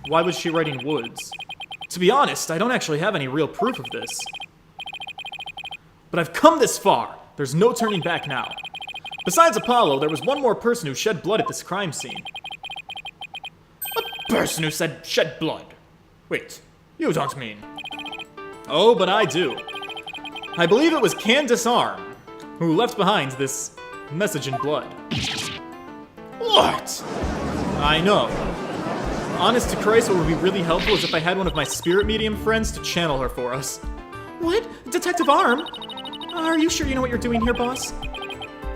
Why was she writing Woods? To be honest, I don't actually have any real proof of this. But I've come this far. There's no turning back now. Besides Apollo, there was one more person who shed blood at this crime scene. A person who shed blood? Wait, you don't mean... Oh, but I do. I believe it was Candace Arm who left behind this message in blood. What? I know. Honest to Christ, what would be really helpful is if I had one of my spirit medium friends to channel her for us. What? Detective Arm? Are you sure you know what you're doing here, boss?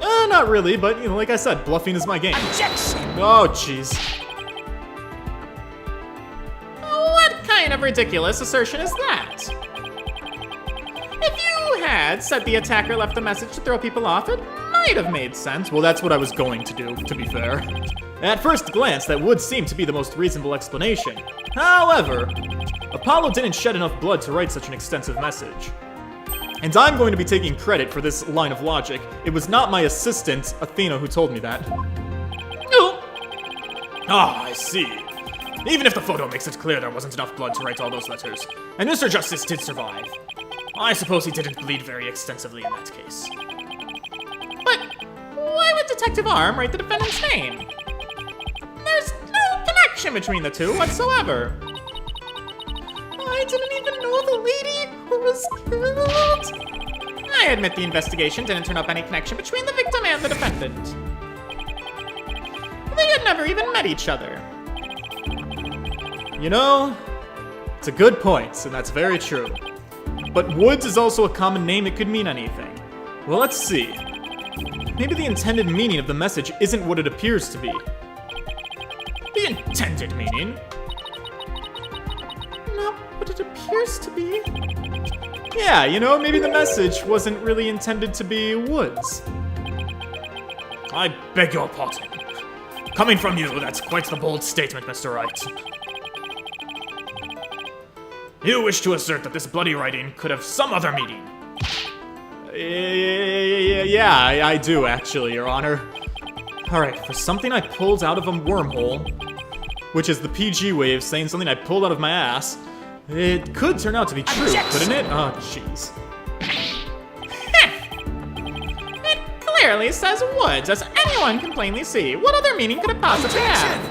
Not really, but, you know, like I said, bluffing is my game. Objection! Oh, jeez. What kind of ridiculous assertion is that? If you had said the attacker left a message to throw people off, it might have made sense. Well, that's what I was going to do, to be fair. At first glance, that would seem to be the most reasonable explanation. However, Apollo didn't shed enough blood to write such an extensive message. And I'm going to be taking credit for this line of logic. It was not my assistant, Athena, who told me that. Oh, Ah, I see. Even if the photo makes it clear there wasn't enough blood to write all those letters, and Mr. Justice did survive, I suppose he didn't bleed very extensively in that case. but why would Detective Arm write the defendant's name? There's no connection between the two whatsoever. I didn't even know the lady who was killed. I admit the investigation didn't turn up any connection between the victim and the defendant. They had never even met each other. You know, it's a good point, and that's very true. But Woods is also a common name, it could mean anything. Well, let's see. Maybe the intended meaning of the message isn't what it appears to be. The intended meaning? Not what it appears to be. Yeah, you know, maybe the message wasn't really intended to be Woods. I beg your pardon. Coming from you, that's quite the bold statement, Mr. Wright. You wish to assert that this bloody writing could have some other meaning. Yeah, I do actually, Your Honor. Alright, for something I pulled out of a wormhole, which is the PG way of saying something I pulled out of my ass, it could turn out to be true, couldn't it? Oh, jeez. It clearly says Woods, as anyone can plainly see. What other meaning could it possibly have?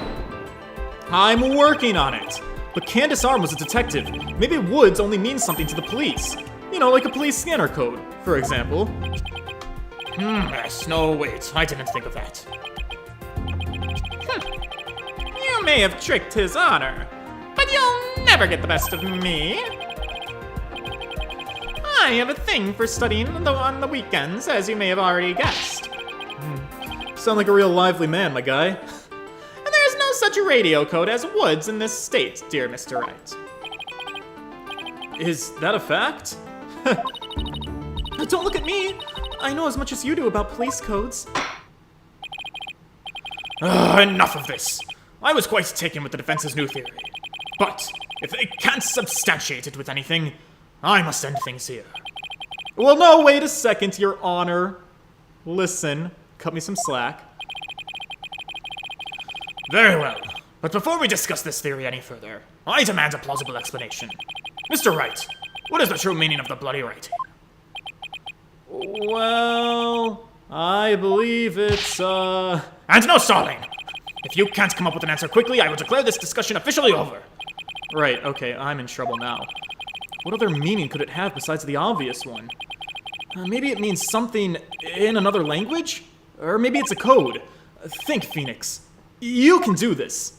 I'm working on it. But Candace Arm was a detective. Maybe Woods only means something to the police. You know, like a police scanner code, for example. Yes, no, wait, I didn't think of that. You may have tricked his honor, but you'll never get the best of me. I have a thing for studying on the weekends, as you may have already guessed. Sound like a real lively man, my guy. And there is no such radio code as Woods in this state, dear Mr. Wright. Is that a fact? Don't look at me. I know as much as you do about police codes. Enough of this. I was quite taken with the defense's new theory. But if they can't substantiate it with anything, I must end things here. Well, no, wait a second, Your Honor. Listen, cut me some slack. Very well. But before we discuss this theory any further, I demand a plausible explanation. Mr. Wright, what is the true meaning of the bloody writing? Well, I believe it's, And no stalling! If you can't come up with an answer quickly, I will declare this discussion officially over. Right, okay, I'm in trouble now. What other meaning could it have besides the obvious one? Maybe it means something in another language? Or maybe it's a code. Think, Phoenix. You can do this.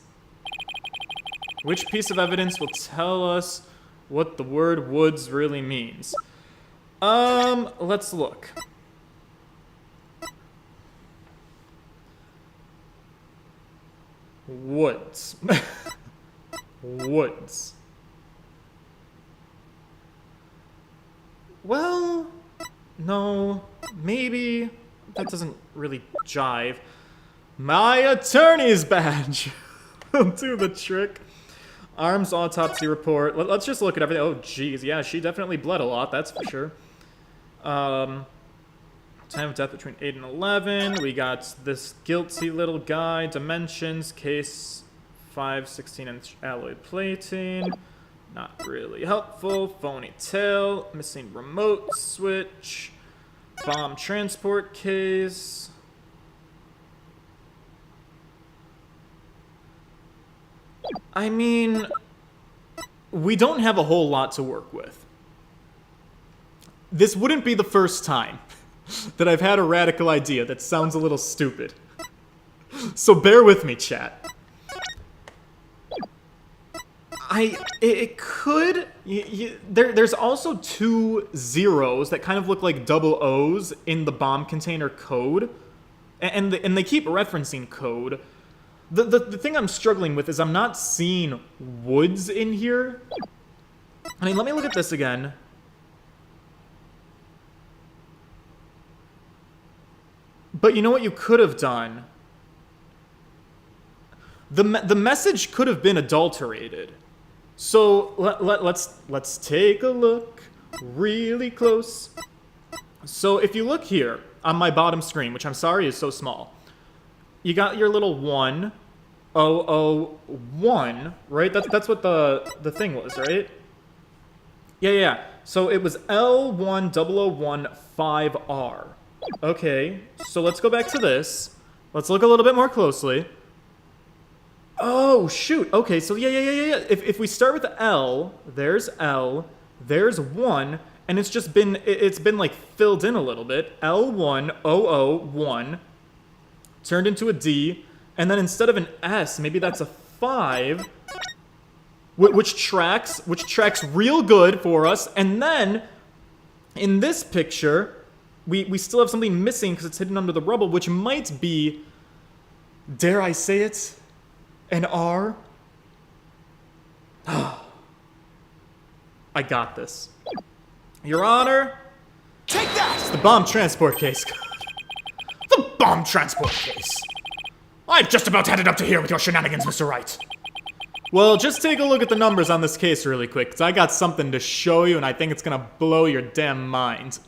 Which piece of evidence will tell us what the word Woods really means? Let's look. Woods. Woods. Well, no, maybe that doesn't really jive. My attorney's badge will do the trick. Arms autopsy report. Let's just look at everything. Oh, geez, yeah, she definitely bled a lot, that's for sure. Time of death between 8 and 11. We got this guilty little guy. Dimensions, case 5, 16-inch alloy plating. Not really helpful. Phony tail. Missing remote switch. Bomb transport case. I mean, we don't have a whole lot to work with. This wouldn't be the first time that I've had a radical idea that sounds a little stupid. So bear with me, chat. It could. There's also 2 zeros that kind of look like double O's in the bomb container code, and they keep referencing code. The thing I'm struggling with is I'm not seeing woods in here. I mean, let me look at this again. But you know what you could have done? The message could have been adulterated. So let's take a look really close. So if you look here on my bottom screen, which I'm sorry is so small, you got your little 1001, right? That's what the thing was, right? Yeah. So it was L10015R. Okay, so let's go back to this. Let's look a little bit more closely. Oh, shoot. Okay, so yeah. If we start with L, there's 1, and it's been like filled in a little bit. L1001 turned into a D, and then instead of an S, maybe that's a 5, which tracks real good for us. And then in this picture, we still have something missing because it's hidden under the rubble, which might be, dare I say it, an R? I got this. Your Honor, Take that! it's the bomb transport case. The bomb transport case. I've just about had it up to here with your shenanigans, Mr. Wright. Well, just take a look at the numbers on this case really quick, because I got something to show you, and I think it's gonna blow your damn mind.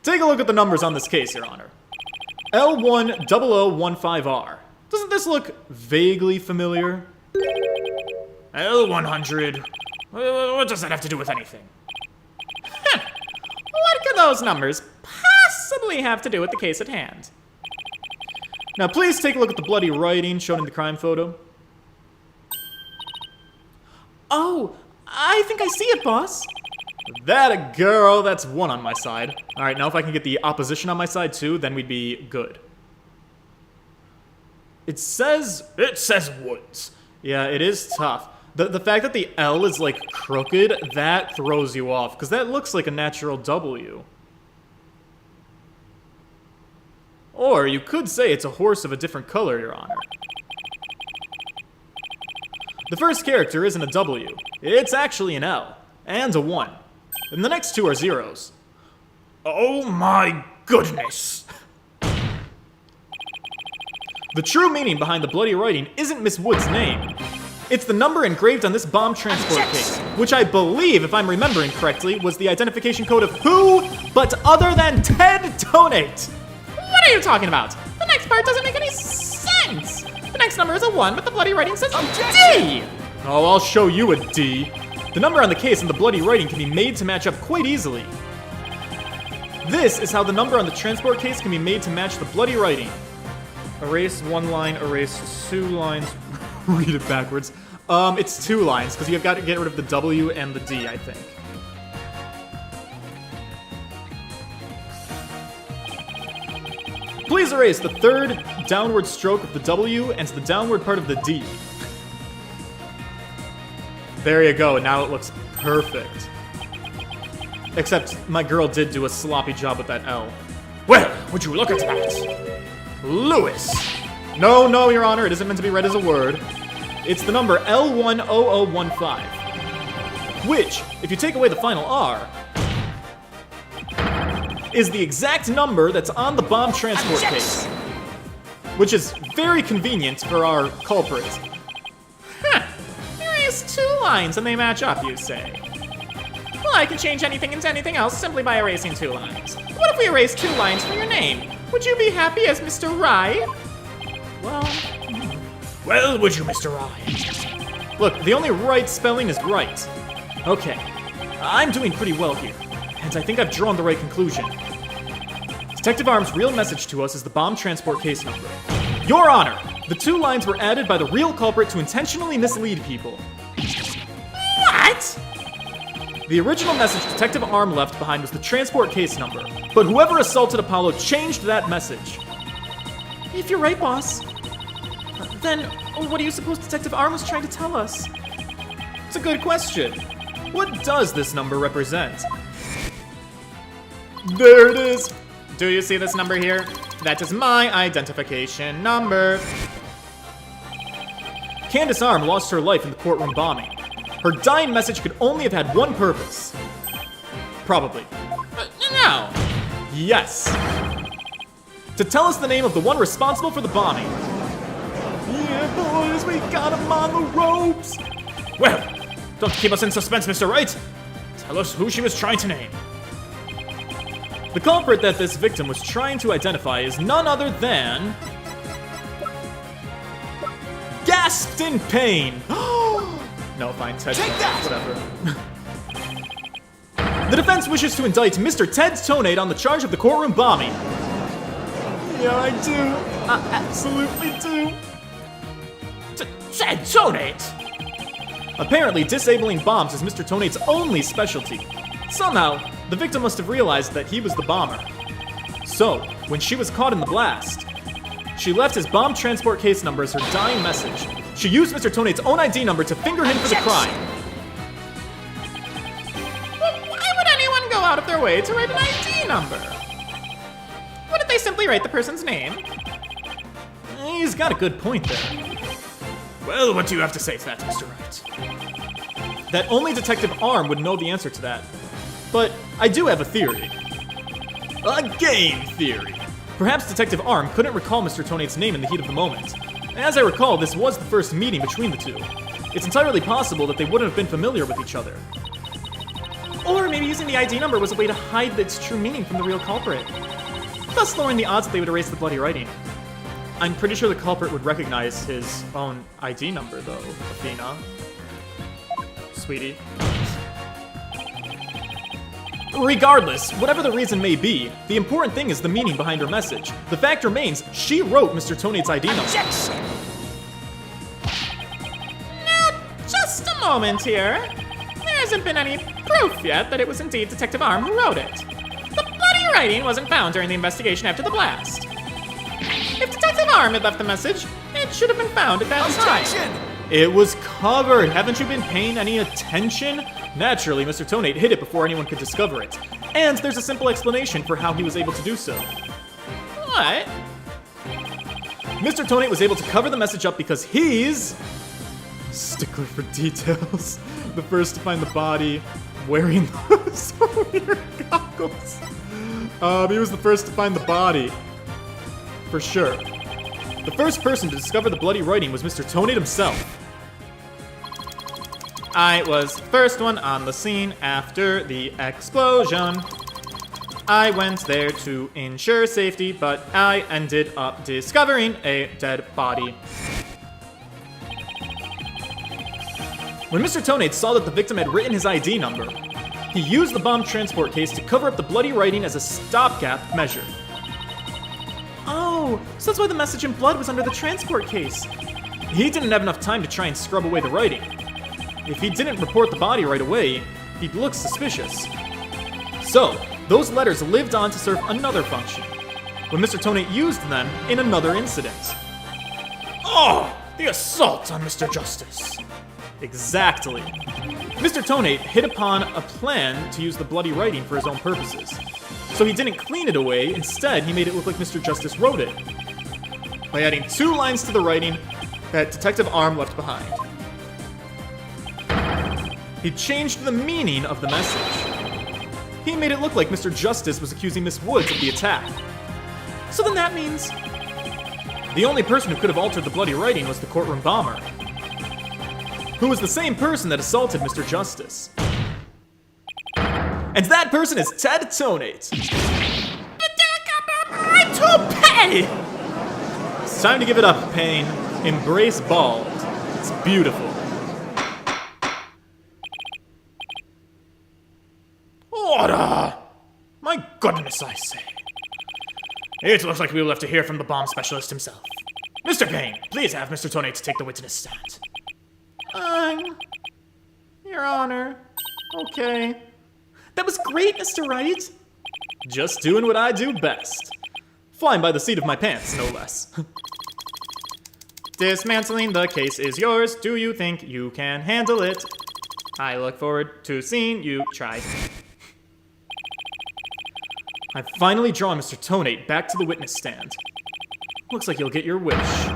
Take a look at the numbers on this case, Your Honor. L10015R. Doesn't this look vaguely familiar? L100. What does that have to do with anything? What could those numbers possibly have to do with the case at hand? Now, please take a look at the bloody writing shown in the crime photo. Oh, I think I see it, boss. That a girl, that's 1 on my side. All right, now if I can get the opposition on my side too, then we'd be good. It says woods. Yeah, it is tough. The fact that the L is like crooked, that throws you off, because that looks like a natural W. Or you could say it's a horse of a different color, Your Honor. The first character isn't a W. It's actually an L, and a 1. And the next 2 are zeros. Oh my goodness. The true meaning behind the bloody writing isn't Miss Wood's name. It's the number engraved on this bomb transport case, which I believe, if I'm remembering correctly, was the identification code of who but other than Ted Tonate. What are you talking about? The next part doesn't make any sense. The next number is a 1, but the bloody writing says D. Oh, I'll show you a D. The number on the case and the bloody writing can be made to match up quite easily. This is how the number on the transport case can be made to match the bloody writing. Erase 1 line, erase 2 lines. Read it backwards. It's 2 lines, because you've got to get rid of the W and the D, I think. Please erase the 3rd downward stroke of the W and the downward part of the D. There you go, now it looks perfect. Except my girl did do a sloppy job with that L. Well, would you look at that? Lewis. No, Your Honor, it isn't meant to be read as a word. It's the number L10015, which, if you take away the final R, is the exact number that's on the bomb transport case, which is very convenient for our culprit. Erase 2 lines and they match up, you say? Well, I can change anything into anything else simply by erasing 2 lines. What if we erase 2 lines from your name? Would you be happy as Mr. Rye? Well, would you, Mr. Rye? Look, the only right spelling is right. Okay, I'm doing pretty well here, and I think I've drawn the right conclusion. Detective Arm's real message to us is the bomb transport case number. Your Honor, the 2 lines were added by the real culprit to intentionally mislead people. What? The original message Detective Arm left behind was the transport case number, but whoever assaulted Apollo changed that message. If you're right, boss, then What do you suppose Detective Arm was trying to tell us? It's a good question. What does this number represent? There it is! Do you see this number here? That is my identification number. Candace Arm lost her life in the courtroom bombing. Her dying message could only have had one purpose. Probably. No. Yes. To tell us the name of the one responsible for the bombing. Yeah, boys, we got him on the ropes! Well, don't keep us in suspense, Mr. Wright. Tell us who she was trying to name. The culprit that this victim was trying to identify is none other than... Gasped in pain! No, fine, Ted. Take that! Whatever. The defense wishes to indict Mr. Ted Tonate on the charge of the courtroom bombing. Yeah, I do. I absolutely do. Ted Tonate! Apparently, disabling bombs is Mr. Tonate's only specialty. Somehow, the victim must have realized that he was the bomber. So, when she was caught in the blast, she left his bomb transport case number as her dying message. She used Mr. Tonate's own ID number to finger him for the crime. Well, why would anyone go out of their way to write an ID number? Wouldn't they simply write the person's name? He's got a good point there. Well, what do you have to say to that, Mr. Wright? That only Detective Arm would know the answer to that. But I do have a theory. A game theory. Perhaps Detective Arm couldn't recall Mr. Tonate's name in the heat of the moment. As I recall, this was the first meeting between the two. It's entirely possible that they wouldn't have been familiar with each other. Or maybe using the ID number was a way to hide its true meaning from the real culprit, thus lowering the odds that they would erase the bloody writing. I'm pretty sure the culprit would recognize his own ID number, though, Athena. Sweetie. Regardless, whatever the reason may be, the important thing is the meaning behind her message. The fact remains, she wrote Mr. Tonate's ID number. Objection! Now, just a moment here. There hasn't been any proof yet that it was indeed Detective Arm who wrote it. The bloody writing wasn't found during the investigation after the blast. If Detective Arm had left the message, it should have been found at that time. It was covered. Haven't you been paying any attention? Naturally, Mr. Tonate hid it before anyone could discover it. And there's a simple explanation for how he was able to do so. What? Mr. Tonate was able to cover the message up because he's... stickler for details. The first to find the body, wearing those weird goggles. He was the first to find the body. For sure. The first person to discover the bloody writing was Mr. Tonate himself. I was the first one on the scene after the explosion. I went there to ensure safety, but I ended up discovering a dead body. When Mr. Tonate saw that the victim had written his ID number, he used the bomb transport case to cover up the bloody writing as a stopgap measure. Oh, so that's why the message in blood was under the transport case. He didn't have enough time to try and scrub away the writing. If he didn't report the body right away, he'd look suspicious. So, those letters lived on to serve another function, when Mr. Tonate used them in another incident. Oh, the assault on Mr. Justice. Exactly. Mr. Tonate hit upon a plan to use the bloody writing for his own purposes. So he didn't clean it away, instead he made it look like Mr. Justice wrote it, by adding 2 lines to the writing that Detective Arm left behind. He changed the meaning of the message. He made it look like Mr. Justice was accusing Miss Woods of the attack. So then that means the only person who could have altered the bloody writing was the courtroom bomber, who was the same person that assaulted Mr. Justice. And that person is Ted Tonate. To pay! It's time to give it up, Payne. Embrace bald. It's beautiful. Order! My goodness, I say. It looks like we will have to hear from the bomb specialist himself. Mr. Payne, please have Mr. Tonate take the witness stand. Your Honor. Okay. That was great, Mr. Wright. Just doing what I do best. Flying by the seat of my pants, no less. Dismantling the case is yours. Do you think you can handle it? I look forward to seeing you try. I've finally drawn Mr. Tonate back to the witness stand. Looks like you'll get your wish.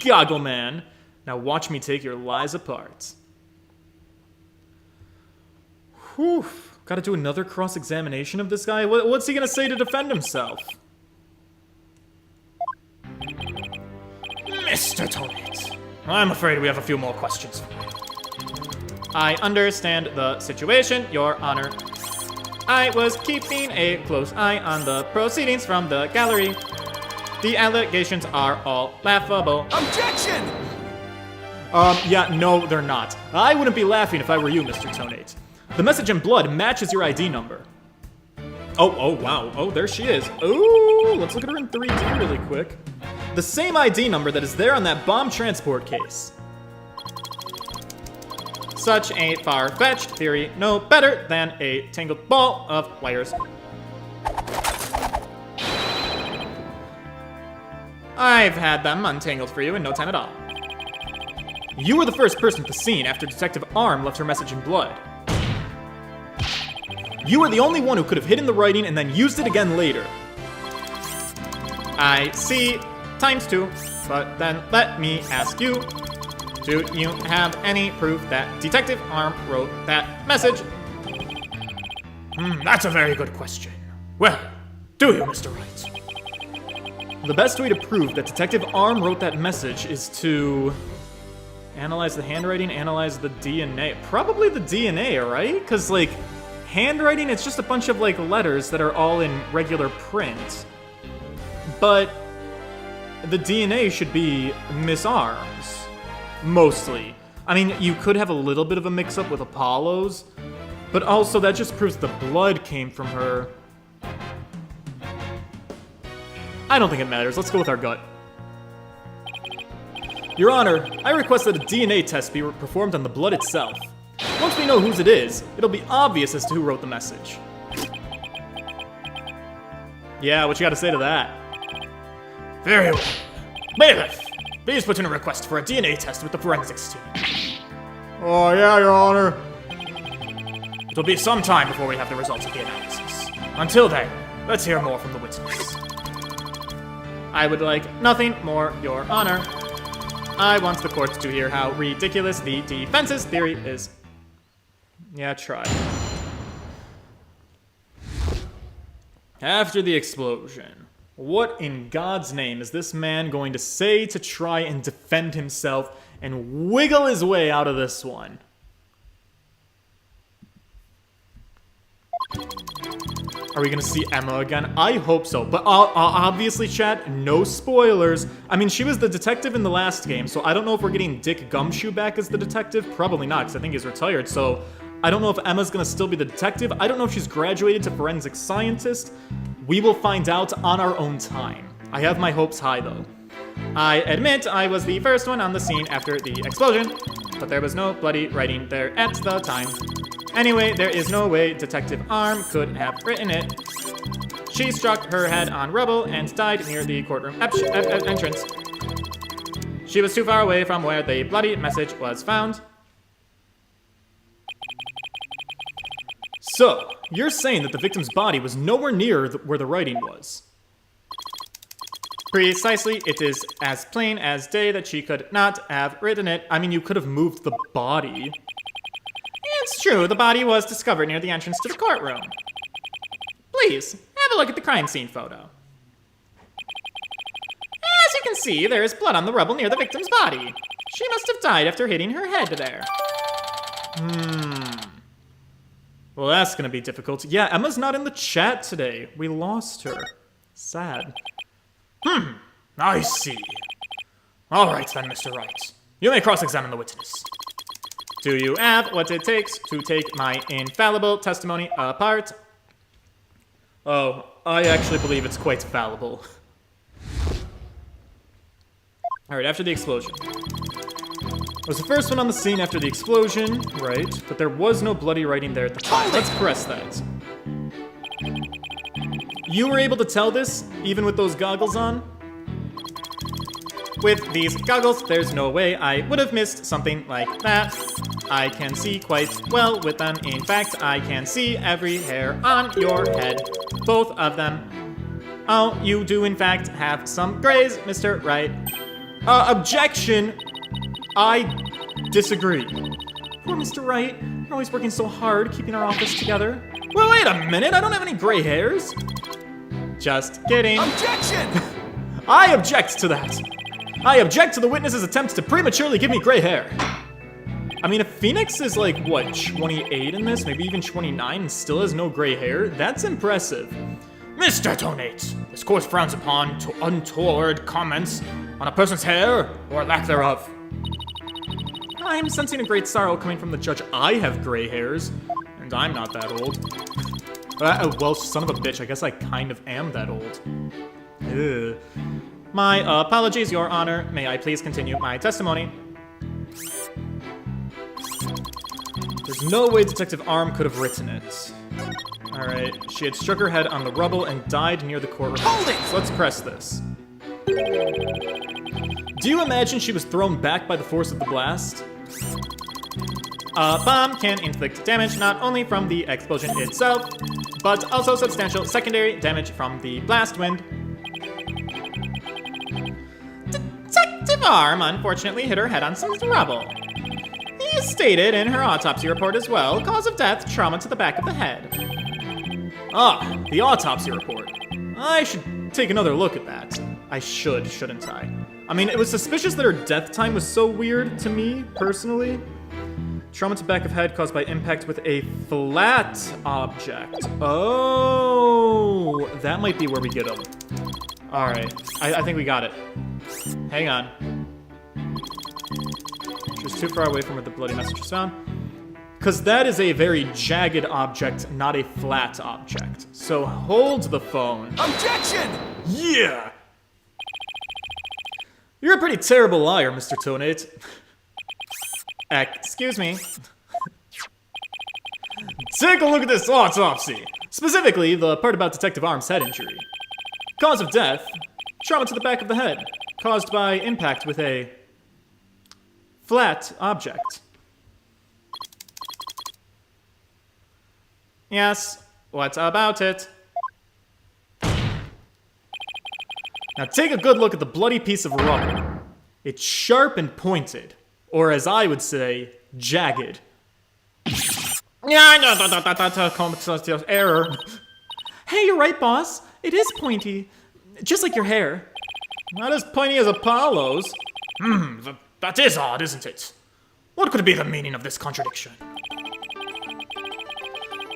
Goggle man. Now watch me take your lies apart. Whew. Gotta do another cross-examination of this guy? What's he gonna say to defend himself? Mr. Tonate, I'm afraid we have a few more questions for you. I understand the situation, Your Honor. I was keeping a close eye on the proceedings from the gallery. The allegations are all laughable. Objection! Yeah, no, they're not. I wouldn't be laughing if I were you, Mr. Tonate. The message in blood matches your ID number. Oh, wow. Oh, there she is. Ooh, let's look at her in 3D really quick. The same ID number that is there on that bomb transport case. Such a far-fetched theory, no better than a tangled ball of wires. I've had them untangled for you in no time at all. You were the first person at the scene after Detective Arm left her message in blood. You were the only one who could have hidden the writing and then used it again later. I see, ×2, but then let me ask you, do you have any proof that Detective Arm wrote that message? That's a very good question. Well, do you, Mr. Wright? The best way to prove that Detective Arm wrote that message is to analyze the handwriting, analyze the DNA. Probably the DNA, right? Because, like, handwriting, it's just a bunch of, like, letters that are all in regular print. But the DNA should be Miss Arm's. Mostly. I mean, you could have a little bit of a mix-up with Apollo's, but also that just proves the blood came from her. I don't think it matters. Let's go with our gut. Your Honor, I request that a DNA test be performed on the blood itself. Once we know whose it is, it'll be obvious as to who wrote the message. Yeah, what you gotta say to that? Very well. Bailiff, please put in a request for a DNA test with the forensics team. Oh, yeah, Your Honor. It'll be some time before we have the results of the analysis. Until then, let's hear more from the witness. I would like nothing more, Your Honor. I want the court to hear how ridiculous the defense's theory is. Yeah, try. After the explosion, what in God's name is this man going to say to try and defend himself and wiggle his way out of this one? Are we gonna see Emma again? I hope so, but obviously, chat, no spoilers. I mean, she was the detective in the last game, so I don't know if we're getting Dick Gumshoe back as the detective. Probably not, because I think he's retired, so I don't know if Emma's gonna still be the detective. I don't know if she's graduated to forensic scientist. We will find out on our own time. I have my hopes high, though. I admit I was the first one on the scene after the explosion, but there was no bloody writing there at the time. Anyway, there is no way Detective Arm could have written it. She struck her head on rubble and died near the courtroom entrance. She was too far away from where the bloody message was found. So, you're saying that the victim's body was nowhere near where the writing was? Precisely, it is as plain as day that she could not have written it. I mean, you could have moved the body. It's true, the body was discovered near the entrance to the courtroom. Please, have a look at the crime scene photo. As you can see, there is blood on the rubble near the victim's body. She must have died after hitting her head there. Well, that's gonna be difficult. Yeah, Emma's not in the chat today. We lost her. Sad. I see. All right then, Mr. Wright. You may cross-examine the witness. Do you have what it takes to take my infallible testimony apart? Oh, I actually believe it's quite fallible. Alright, after the explosion. I was the first one on the scene after the explosion, right? But there was no bloody writing there at the time. Let's press that. You were able to tell this, even with those goggles on? With these goggles, there's no way I would have missed something like that. I can see quite well with them. In fact, I can see every hair on your head. Both of them. Oh, you do in fact have some grays, Mr. Wright. Objection! I disagree. Poor Mr. Wright. You're always working so hard, keeping our office together. Well, wait a minute, I don't have any gray hairs. Just kidding. Objection! I object to that. I object to the witness's attempt to prematurely give me gray hair. I mean, if Phoenix is like, what, 28 in this, maybe even 29 and still has no gray hair, that's impressive. Mr. Tonate, this course frowns upon untoward comments on a person's hair or lack thereof. I'm sensing a great sorrow coming from the judge. I have gray hairs, and I'm not that old. Well, son of a bitch, I guess I kind of am that old. Ugh. My apologies, Your Honor. May I please continue my testimony? There's no way Detective Arm could have written it. Alright, she had struck her head on the rubble and died near the courtroom. Hold it! So let's crest this. Do you imagine she was thrown back by the force of the blast? A bomb can inflict damage not only from the explosion itself, but also substantial secondary damage from the blast wind. Detective Arm unfortunately hit her head on some rubble. He stated in her autopsy report as well, cause of death, trauma to the back of the head. Ah, the autopsy report. I should take another look at that. I should, shouldn't I? I mean, it was suspicious that her death time was so weird to me, personally. Trauma to back of head caused by impact with a flat object. Oh, that might be where we get them. Alright, I think we got it. Hang on. She was too far away from where the bloody message was found. Because that is a very jagged object, not a flat object. So hold the phone. Objection! Yeah! You're a pretty terrible liar, Mr. Tonate. Excuse me. Take a look at this autopsy. Specifically, the part about Detective Arm's head injury. Cause of death, trauma to the back of the head, caused by impact with a flat object. Yes, what about it? Now take a good look at the bloody piece of rubble. It's sharp and pointed, or as I would say, jagged. Yeah, no, error. Hey, you're right, boss. It is pointy, just like your hair. Not as pointy as Apollo's. That is odd, isn't it? What could be the meaning of this contradiction?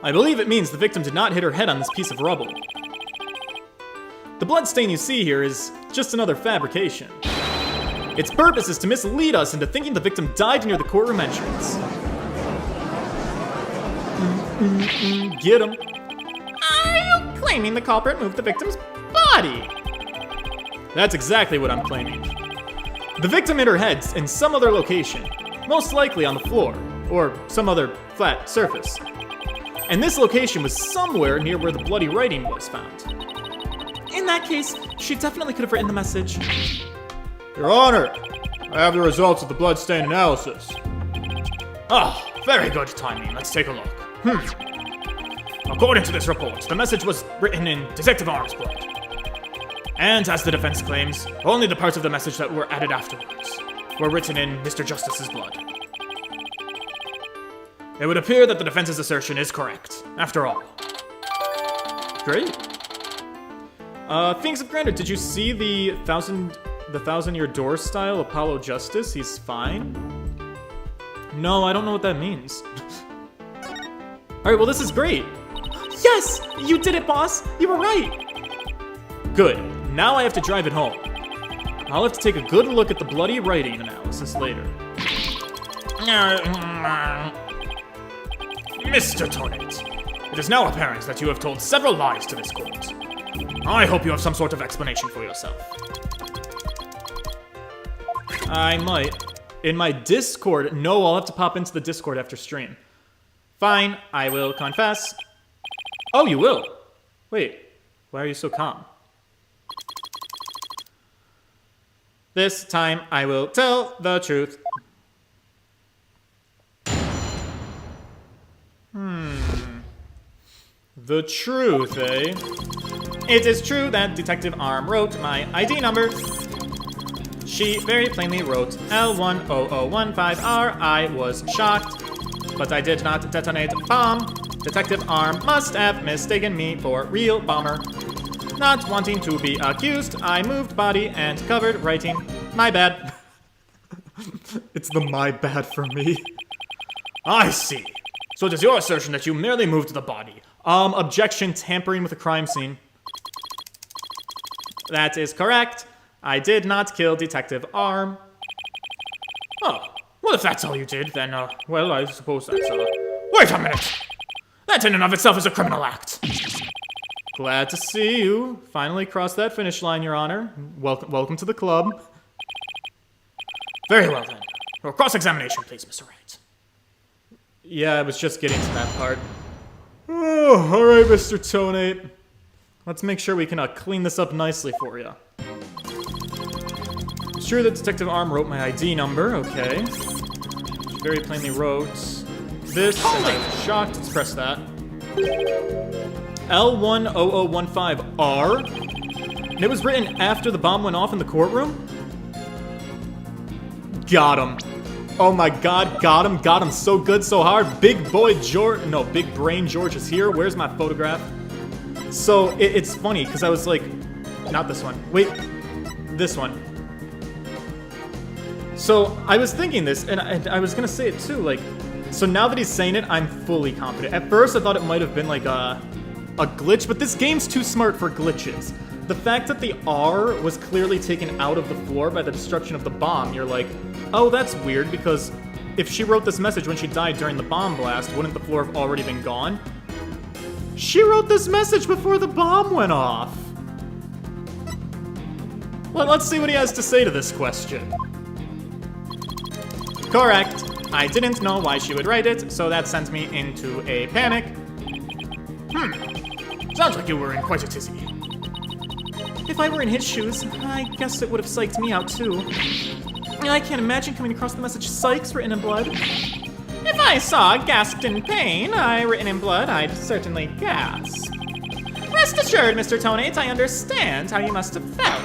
I believe it means the victim did not hit her head on this piece of rubble. The blood stain you see here is just another fabrication. Its purpose is to mislead us into thinking the victim died near the courtroom entrance. Get him. Are you claiming the culprit moved the victim's body? That's exactly what I'm claiming. The victim hit her head in some other location, most likely on the floor, or some other flat surface. And this location was somewhere near where the bloody writing was found. In that case, she definitely could have written the message. Your Honor, I have the results of the bloodstain analysis. Ah, very good timing. Let's take a look. According to this report, the message was written in Detective Arm's blood. And as the defense claims, only the parts of the message that were added afterwards were written in Mr. Justice's blood. It would appear that the defense's assertion is correct, after all. Great. Phoenix of Grandeur, did you see the thousand-year door style Apollo Justice? He's fine? No, I don't know what that means. Alright, well this is great. Yes! You did it, boss! You were right! Good. Now I have to drive it home. I'll have to take a good look at the bloody writing analysis later. Mr. Tonate, it is now apparent that you have told several lies to this court. I hope you have some sort of explanation for yourself. I might. In my Discord. No, I'll have to pop into the Discord after stream. Fine, I will confess. Oh, you will? Wait, why are you so calm? This time I will tell the truth. The truth, eh? It is true that Detective Arm wrote my ID number. She very plainly wrote L10015R. I was shocked, but I did not detonate bomb. Detective Arm must have mistaken me for real bomber. Not wanting to be accused, I moved body and covered writing. My bad. It's the my bad for me. I see. So it is your assertion that you merely moved the body. Objection, tampering with a crime scene. That is correct. I did not kill Detective Arm. Oh, well, if that's all you did, then, well, I suppose that's, Wait a minute! That in and of itself is a criminal act. Glad to see you. Finally crossed that finish line, Your Honor. Welcome to the club. Very well, then. Your cross-examination, please, Mr. Wright. Yeah, I was just getting to that part. Oh, all right, Mr. Tonate. Let's make sure we can clean this up nicely for you. It's true that Detective Arm wrote my ID number, okay. She very plainly wrote this, and I'm shocked. Let's press that. L10015R. And it was written after the bomb went off in the courtroom? Got him. Oh my god, got him so good, so hard. Big boy George, no, big brain George is here. Where's my photograph? So, it's funny, because I was like, not this one. Wait, this one. So, I was thinking this, and I was gonna say it too, like, so now that he's saying it, I'm fully confident. At first, I thought it might have been like a glitch, but this game's too smart for glitches. The fact that the R was clearly taken out of the floor by the destruction of the bomb, you're like, oh, that's weird, because if she wrote this message when she died during the bomb blast, wouldn't the floor have already been gone? She wrote this message before the bomb went off. Well, let's see what he has to say to this question. Correct. I didn't know why she would write it, so that sent me into a panic. Sounds like you were in quite a tizzy. If I were in his shoes, I guess it would have psyched me out too. I can't imagine coming across the message "Sykes" written in blood. If I saw "gasped in pain" written in blood, I'd certainly gasp. Rest assured, Mr. Tonate, I understand how you must have felt.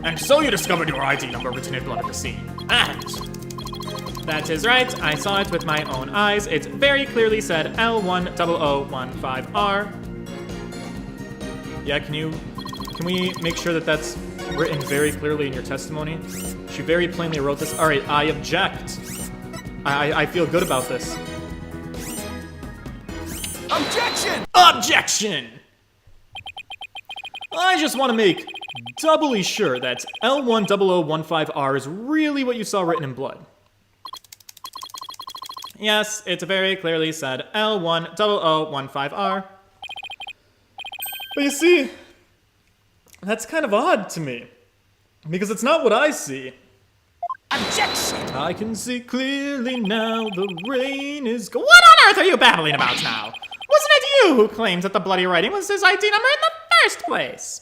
And so you discovered your ID number written in blood at the scene. And that is right. I saw it with my own eyes. It very clearly said L10015R. Yeah, can we make sure that that's written very clearly in your testimony? She very plainly wrote this. All right, I object. I feel good about this. Objection! Objection! I just want to make doubly sure that L10015R is really what you saw written in blood. Yes, it very clearly said L10015R. But you see, that's kind of odd to me. Because it's not what I see. Objection! I can see clearly now the rain is going. What on earth are you babbling about now? Wasn't it you who claimed that the bloody writing was his ID number in the first place?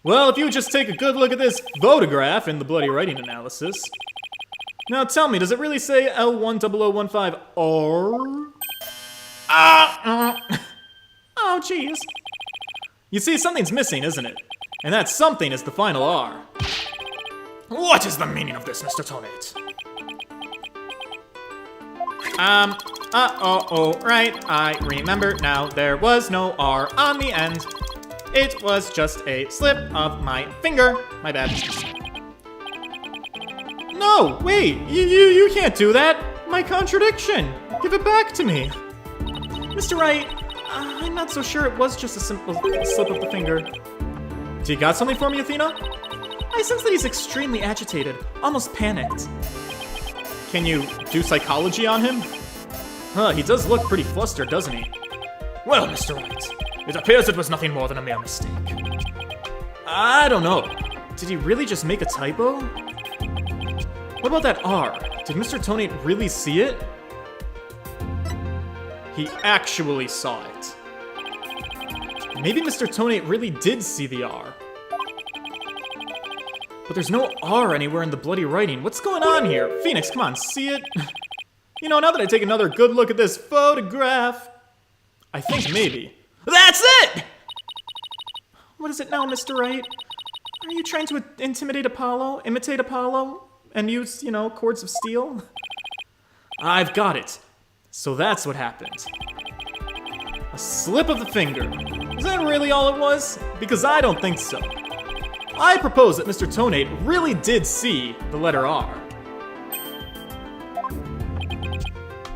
Well, if you would just take a good look at this photograph in the bloody writing analysis. Now tell me, does it really say L10015R? Oh, jeez. You see, something's missing, isn't it? And that something is the final R. What is the meaning of this, Mr. Tonate? Right, I remember now. There was no R on the end. It was just a slip of my finger. My bad. No, wait, you can't do that. My contradiction. Give it back to me. Mr. Wright, I'm not so sure it was just a simple slip of the finger. Do you got something for me, Athena? I sense that he's extremely agitated, almost panicked. Can you do psychology on him? Huh, he does look pretty flustered, doesn't he? Well, Mr. Wright, it appears it was nothing more than a mere mistake. I don't know. Did he really just make a typo? What about that R? Did Mr. Tonate really see it? He actually saw it. Maybe Mr. Tonate really did see the R. But there's no R anywhere in the bloody writing. What's going on here? Phoenix, come on, see it? You know, now that I take another good look at this photograph, I think maybe. That's it! What is it now, Mr. Wright? Are you trying to imitate Apollo, and use, you know, cords of steel? I've got it. So that's what happened. A slip of the finger. Is that really all it was? Because I don't think so. I propose that Mr. Tonate really did see the letter R.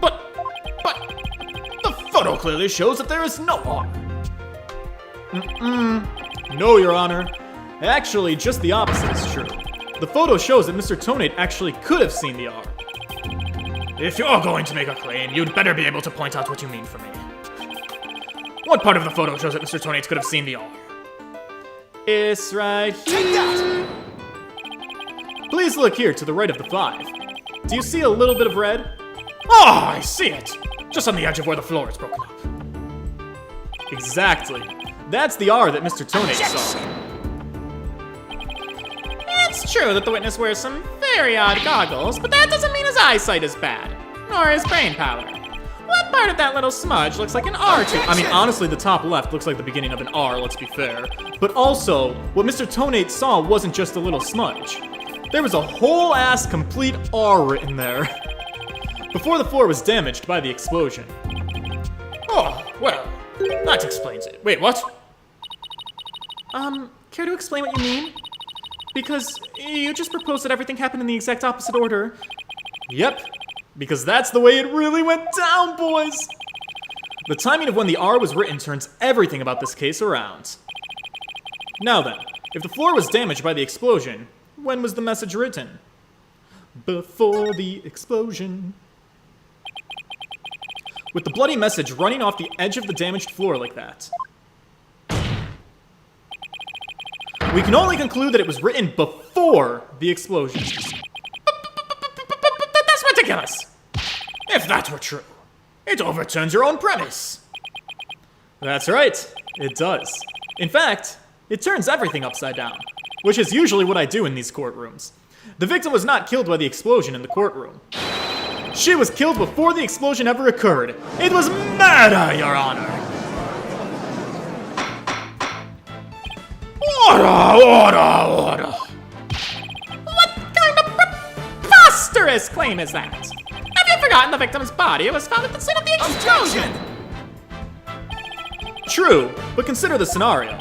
But the photo clearly shows that there is no R. No, Your Honor. Actually, just the opposite is true. The photo shows that Mr. Tonate actually could have seen the R. If you're going to make a claim, you'd better be able to point out what you mean for me. What part of the photo shows that Mr. Tonate could have seen the R? It's right here. Please look here to the right of the 5. Do you see a little bit of red? Oh, I see it! Just on the edge of where the floor is broken up. Exactly. That's the R that Mr. Tonate saw. It's true that the witness wears some very odd goggles, but that doesn't mean his eyesight is bad, nor his brain power. What part of that little smudge looks like an R to I mean, honestly, the top left looks like the beginning of an R, let's be fair. But also, what Mr. Tonate saw wasn't just a little smudge. There was a whole ass complete R written there. Before the floor was damaged by the explosion. Oh, well, that explains it. Wait, what? Care to explain what you mean? Because you just proposed that everything happened in the exact opposite order. Yep, because that's the way it really went down, boys! The timing of when the R was written turns everything about this case around. Now then, if the floor was damaged by the explosion, when was the message written? Before the explosion. With the bloody message running off the edge of the damaged floor like that, we can only conclude that it was written before the explosion. That's ridiculous! If that were true, it overturns your own premise. That's right, it does. In fact, it turns everything upside down, which is usually what I do in these courtrooms. The victim was not killed by the explosion in the courtroom. She was killed before the explosion ever occurred. It was murder, Your Honor! Order! What kind of preposterous claim is that? Have you forgotten the victim's body was found at the scene of the explosion? True, but consider the scenario.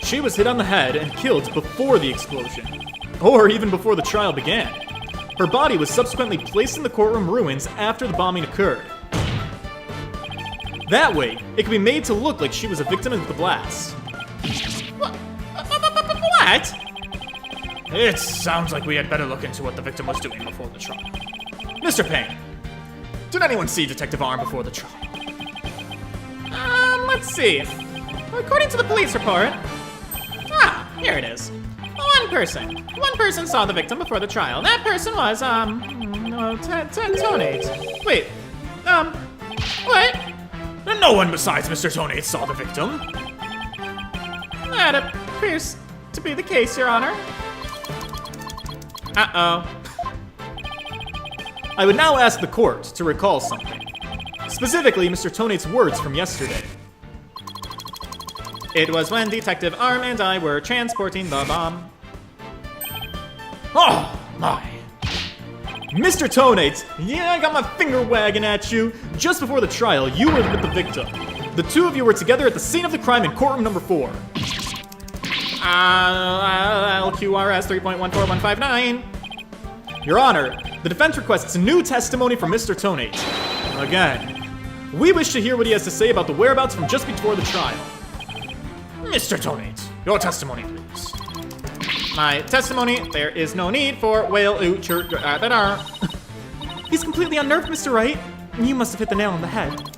She was hit on the head and killed before the explosion, or even before the trial began. Her body was subsequently placed in the courtroom ruins after the bombing occurred. That way, it could be made to look like she was a victim of the blast. What? It sounds like we had better look into what the victim was doing before the trial. Mr. Payne, did anyone see Detective Arm before the trial? Let's see. According to the police report... here it is. One person saw the victim before the trial. That person was, Tonate. Wait, what? No one besides Mr. Tonate saw the victim. That appears to be the case, Your Honor. Uh-oh. I would now ask the court to recall something. Specifically, Mr. Tonate's words from yesterday. It was when Detective Arm and I were transporting the bomb. Oh, my. Mr. Tonate, yeah, I got my finger wagging at you. Just before the trial, you were with the victim. The two of you were together at the scene of the crime in courtroom number 4. LQRS 3.14159. Your Honor, the defense requests new testimony from Mr. Tonate. Again, we wish to hear what he has to say about the whereabouts from just before the trial. Mr. Tonate, your testimony, please. My testimony, there is no need for whale that are. He's completely unnerved, Mr. Wright. You must have hit the nail on the head.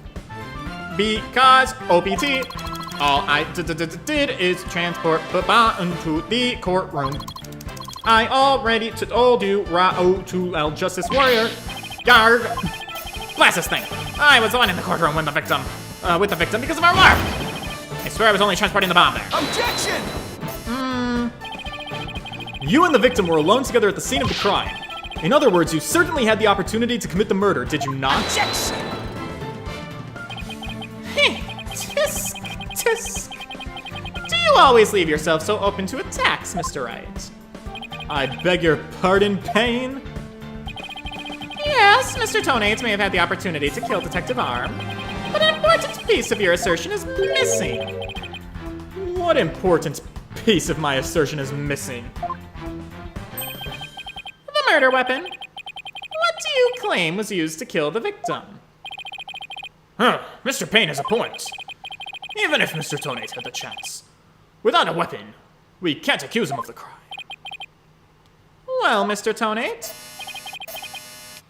Because OPT, all I did is transport the bomb to the courtroom. I already told you, Ra'o Justice Warrior. Yarg. Blast this thing. I was the one in the courtroom when with the victim because of our mark. I swear I was only transporting the bomb there. Objection! You and the victim were alone together at the scene of the crime. In other words, you certainly had the opportunity to commit the murder, did you not? Objection! Tisk, tisk. Do you always leave yourself so open to attacks, Mr. Wright? I beg your pardon, Payne? Yes, Mr. Tonate may have had the opportunity to kill Detective Arm, but an important piece of your assertion is missing. What important piece of my assertion is missing? The murder weapon. What do you claim was used to kill the victim? Mr. Payne has a point. Even if Mr. Tonate had the chance, without a weapon, we can't accuse him of the crime. Well, Mr. Tonate?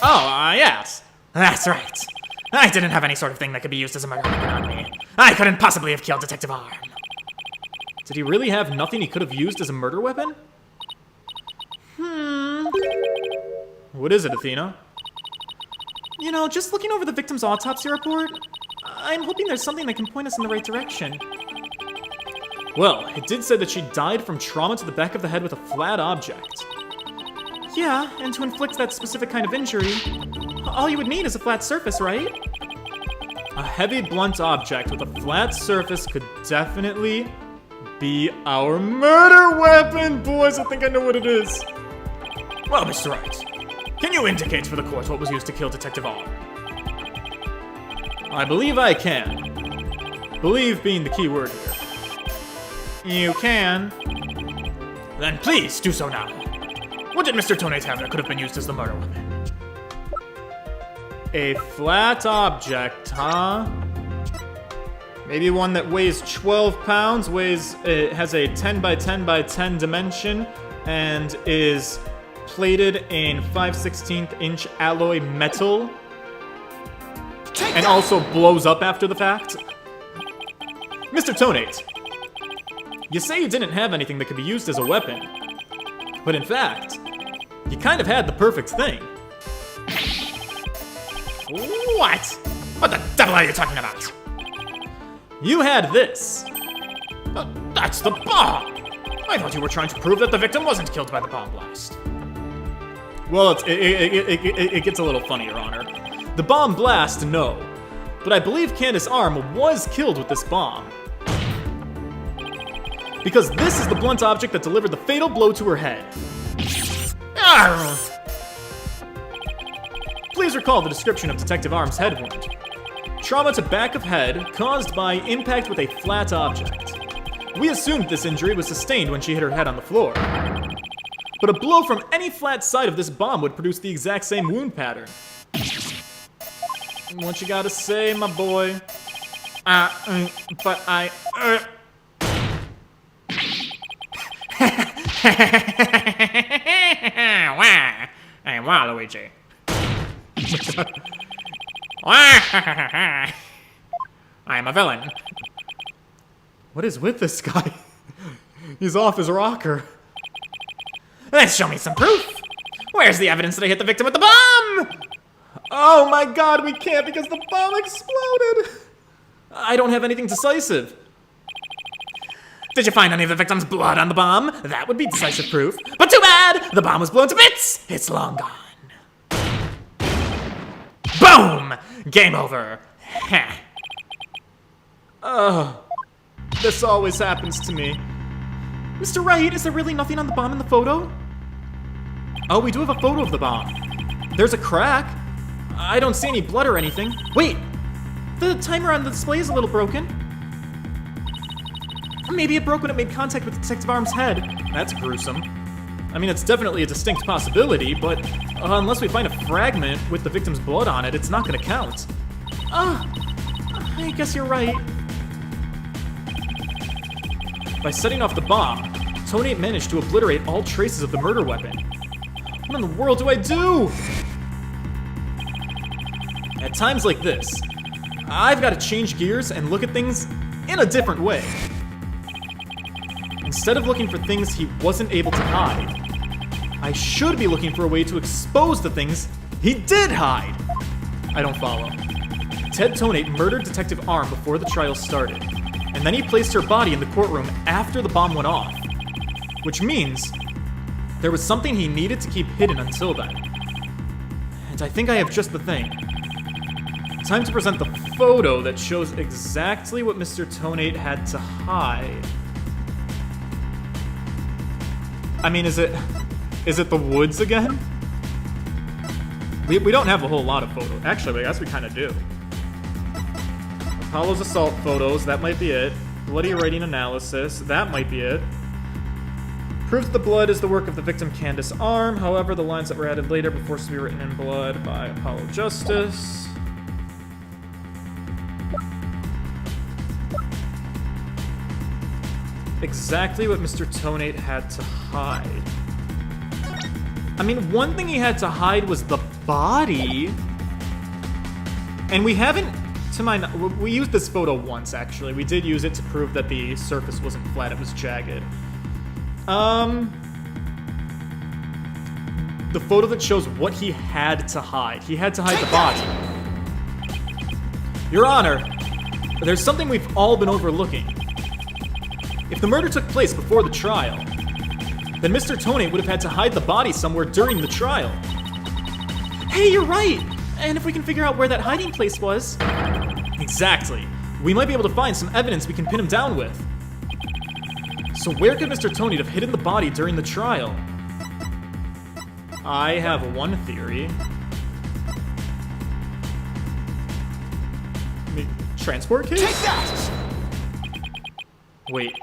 Oh, yes. That's right. I didn't have any sort of thing that could be used as a murder weapon on me. I couldn't possibly have killed Detective Arm. Did he really have nothing he could have used as a murder weapon? What is it, Athena? You know, just looking over the victim's autopsy report, I'm hoping there's something that can point us in the right direction. Well, it did say that she died from trauma to the back of the head with a flat object. Yeah, and to inflict that specific kind of injury, all you would need is a flat surface, right? A heavy, blunt object with a flat surface could definitely be our murder weapon! Boys, I think I know what it is. Well, Mr. Wright, can you indicate for the court what was used to kill Detective Arm? I believe I can. Believe being the key word here. You can. Then please do so now. What did Mr. Tonate have that could have been used as the murder weapon? A flat object, huh? Maybe one that weighs 12 pounds, has a 10 by 10 by 10 dimension, and is plated in 5/16 inch alloy metal, and also blows up after the fact. Mr. Tonate, you say you didn't have anything that could be used as a weapon, but in fact, you kind of had the perfect thing. What? What the devil are you talking about? You had this. That's the bomb! I thought you were trying to prove that the victim wasn't killed by the bomb blast. Well, it gets a little funny, Your Honor. The bomb blast, no. But I believe Candace Arm was killed with this bomb. Because this is the blunt object that delivered the fatal blow to her head. Arr! Please recall the description of Detective Arm's head wound. Trauma to back of head caused by impact with a flat object. We assumed this injury was sustained when she hit her head on the floor. But a blow from any flat side of this bomb would produce the exact same wound pattern. What you gotta say, my boy? But I... Wow, Luigi. I am a villain. What is with this guy? He's off his rocker. Let's show me some proof. Where's the evidence that I hit the victim with the bomb? Oh my god, we can't because the bomb exploded! I don't have anything decisive. Did you find any of the victim's blood on the bomb? That would be decisive proof. But too bad! The bomb was blown to bits! It's long gone. Boom! Game over. Heh. This always happens to me. Mr. Wright, is there really nothing on the bomb in the photo? Oh, we do have a photo of the bomb. There's a crack. I don't see any blood or anything. Wait! The timer on the display is a little broken. Maybe it broke when it made contact with Detective Arm's head. That's gruesome. I mean, it's definitely a distinct possibility, but unless we find a fragment with the victim's blood on it, it's not gonna count. I guess you're right. By setting off the bomb, Tonate managed to obliterate all traces of the murder weapon. What in the world do I do? At times like this, I've got to change gears and look at things in a different way. Instead of looking for things he wasn't able to hide, I should be looking for a way to expose the things he did hide. I don't follow. Ted Tonate murdered Detective Arm before the trial started, and then he placed her body in the courtroom after the bomb went off. Which means There was something he needed to keep hidden until then. And I think I have just the thing. Time to present the photo that shows exactly what Mr. Tonate had to hide. I mean, is it the woods again? We don't have a whole lot of photos. Actually, I guess we kind of do. Apollo's assault photos, that might be it. Bloody writing analysis, that might be it. Proves the blood is the work of the victim Candace Arm. However, the lines that were added later were forced to be written in blood by Apollo Justice. Exactly what Mr. Tonate had to hide. I mean, one thing he had to hide was the body. And we haven't, we used this photo once, actually. We did use it to prove that the surface wasn't flat, it was jagged. The photo that shows what he had to hide. He had to hide the body. Your Honor, there's something we've all been overlooking. If the murder took place before the trial, then Mr. Tonate would have had to hide the body somewhere during the trial. Hey, you're right! And if we can figure out where that hiding place was... Exactly. We might be able to find some evidence we can pin him down with. So where could Mr. Tonate have hidden the body during the trial? I have one theory. Transport case? Take that! Wait.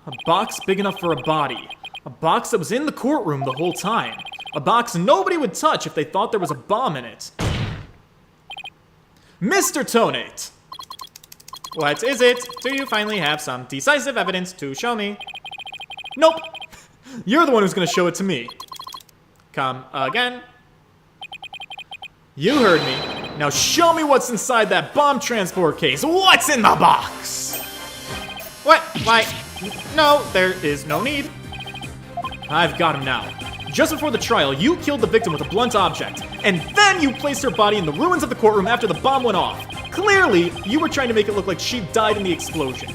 A box big enough for a body. A box that was in the courtroom the whole time. A box nobody would touch if they thought there was a bomb in it. Mr. Tonate! What is it? Do you finally have some decisive evidence to show me? Nope. You're the one who's gonna show it to me. Come again? You heard me. Now show me what's inside that bomb transport case. What's in the box? What? Why? No, there is no need. I've got him now. Just before the trial, you killed the victim with a blunt object, and then you placed her body in the ruins of the courtroom after the bomb went off. Clearly, you were trying to make it look like she died in the explosion.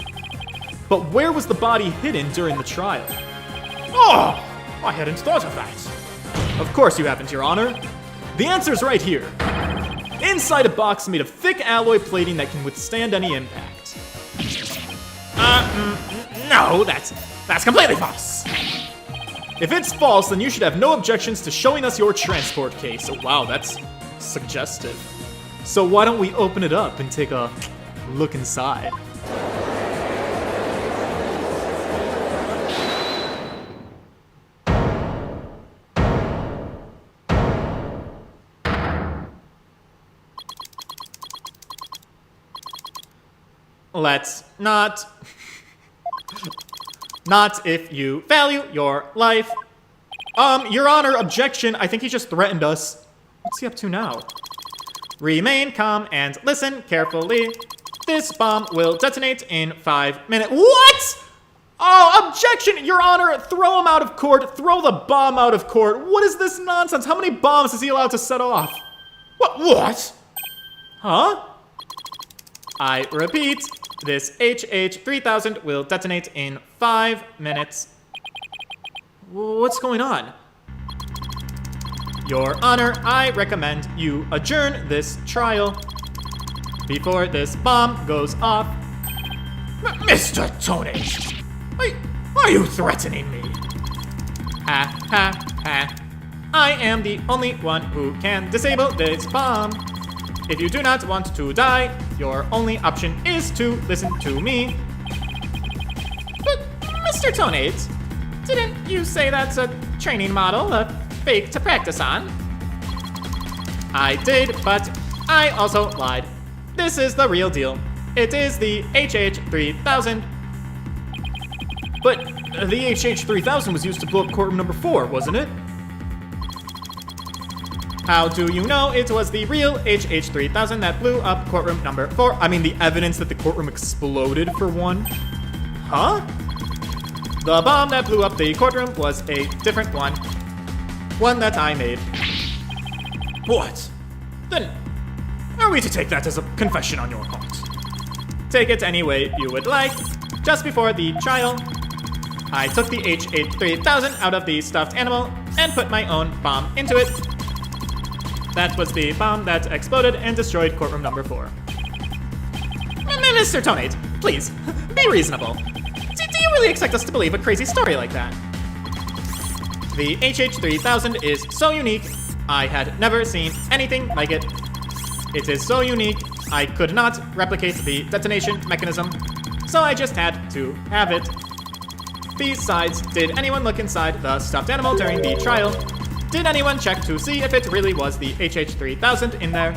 But where was the body hidden during the trial? Oh, I hadn't thought of that. Of course you haven't, Your Honor. The answer's right here. Inside a box made of thick alloy plating that can withstand any impact. No, that's completely false. If it's false, then you should have no objections to showing us your transport case. Oh, wow, that's suggestive. So why don't we open it up and take a look inside? Let's not. Not if you value your life. Your Honor, objection. I think he just threatened us. What's he up to now? Remain calm and listen carefully. This bomb will detonate in 5 minutes. What? Oh, objection, Your Honor. Throw him out of court. Throw the bomb out of court. What is this nonsense? How many bombs is he allowed to set off? What? Huh? I repeat, this HH-3000 will detonate in 5 minutes. What's going on? Your Honor, I recommend you adjourn this trial before this bomb goes off. Mr. Tonate, are you threatening me? Ha ha ha. I am the only one who can disable this bomb. If you do not want to die, your only option is to listen to me. But, Mr. Tonate, didn't you say that's a training model, a fake to practice on? I did, but I also lied. This is the real deal. It is the HH-3000. But the HH-3000 was used to blow up courtroom number 4, wasn't it? How do you know it was the real HH-3000 that blew up courtroom number 4? I mean, the evidence that the courtroom exploded, for one. Huh? The bomb that blew up the courtroom was a different one. One that I made. What? Then, are we to take that as a confession on your part? Take it any way you would like. Just before the trial, I took the H-3000 out of the stuffed animal and put my own bomb into it. That was the bomb that exploded and destroyed courtroom number 4. Mr. Tonate, please, be reasonable. Do you really expect us to believe a crazy story like that? The HH-3000 is so unique, I had never seen anything like it. It is so unique, I could not replicate the detonation mechanism, so I just had to have it. Besides, did anyone look inside the stuffed animal during the trial? Did anyone check to see if it really was the HH-3000 in there?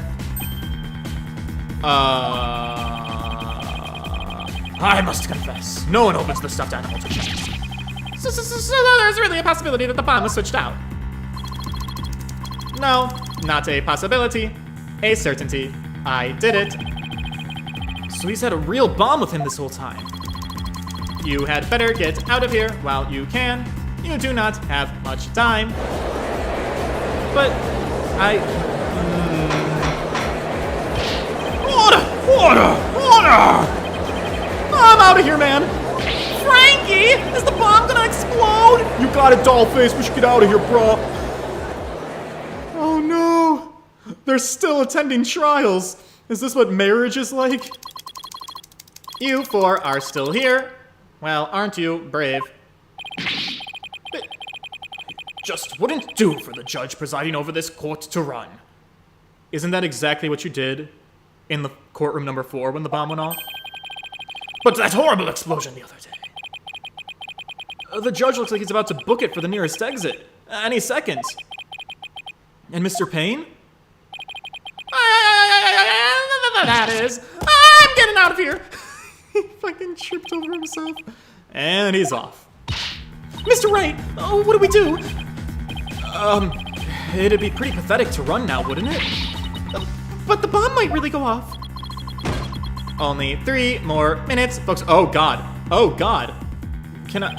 I must confess, no one opens the stuffed animal to check. So there's really a possibility that the bomb was switched out? No, not a possibility. A certainty. I did it. So he's had a real bomb with him this whole time. You had better get out of here while you can. You do not have much time. But Order! I'm out of here, man! Frankie! Is the bomb gonna explode? You got it, Dollface. We should get out of here, bro. Oh no! They're still attending trials. Is this what marriage is like? You 4 are still here. Well, aren't you brave? It just wouldn't do for the judge presiding over this court to run. Isn't that exactly what you did in the courtroom number 4 when the bomb went off? But that horrible explosion the other day. The judge looks like he's about to book it for the nearest exit. Any second. And Mr. Payne? That is. I'm getting out of here. He fucking tripped over himself. And he's off. Mr. Wright, what do we do? It'd be pretty pathetic to run now, wouldn't it? But the bomb might really go off. Only 3 more minutes, folks. Oh god. Oh god. Can I...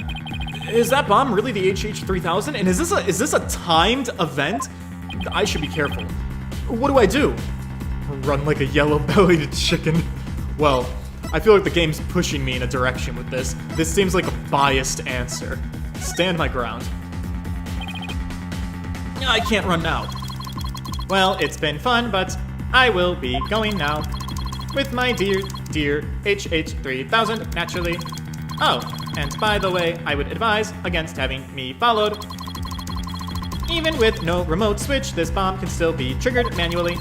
Is that bomb really the HH-3000? And is this a timed event? I should be careful. What do I do? Run like a yellow-bellied chicken. Well, I feel like the game's pushing me in a direction with this. This seems like a biased answer. Stand my ground. I can't run now. Well, it's been fun, but I will be going now. With my dear HH-3000, naturally. Oh, and by the way, I would advise against having me followed. Even with no remote switch, this bomb can still be triggered manually.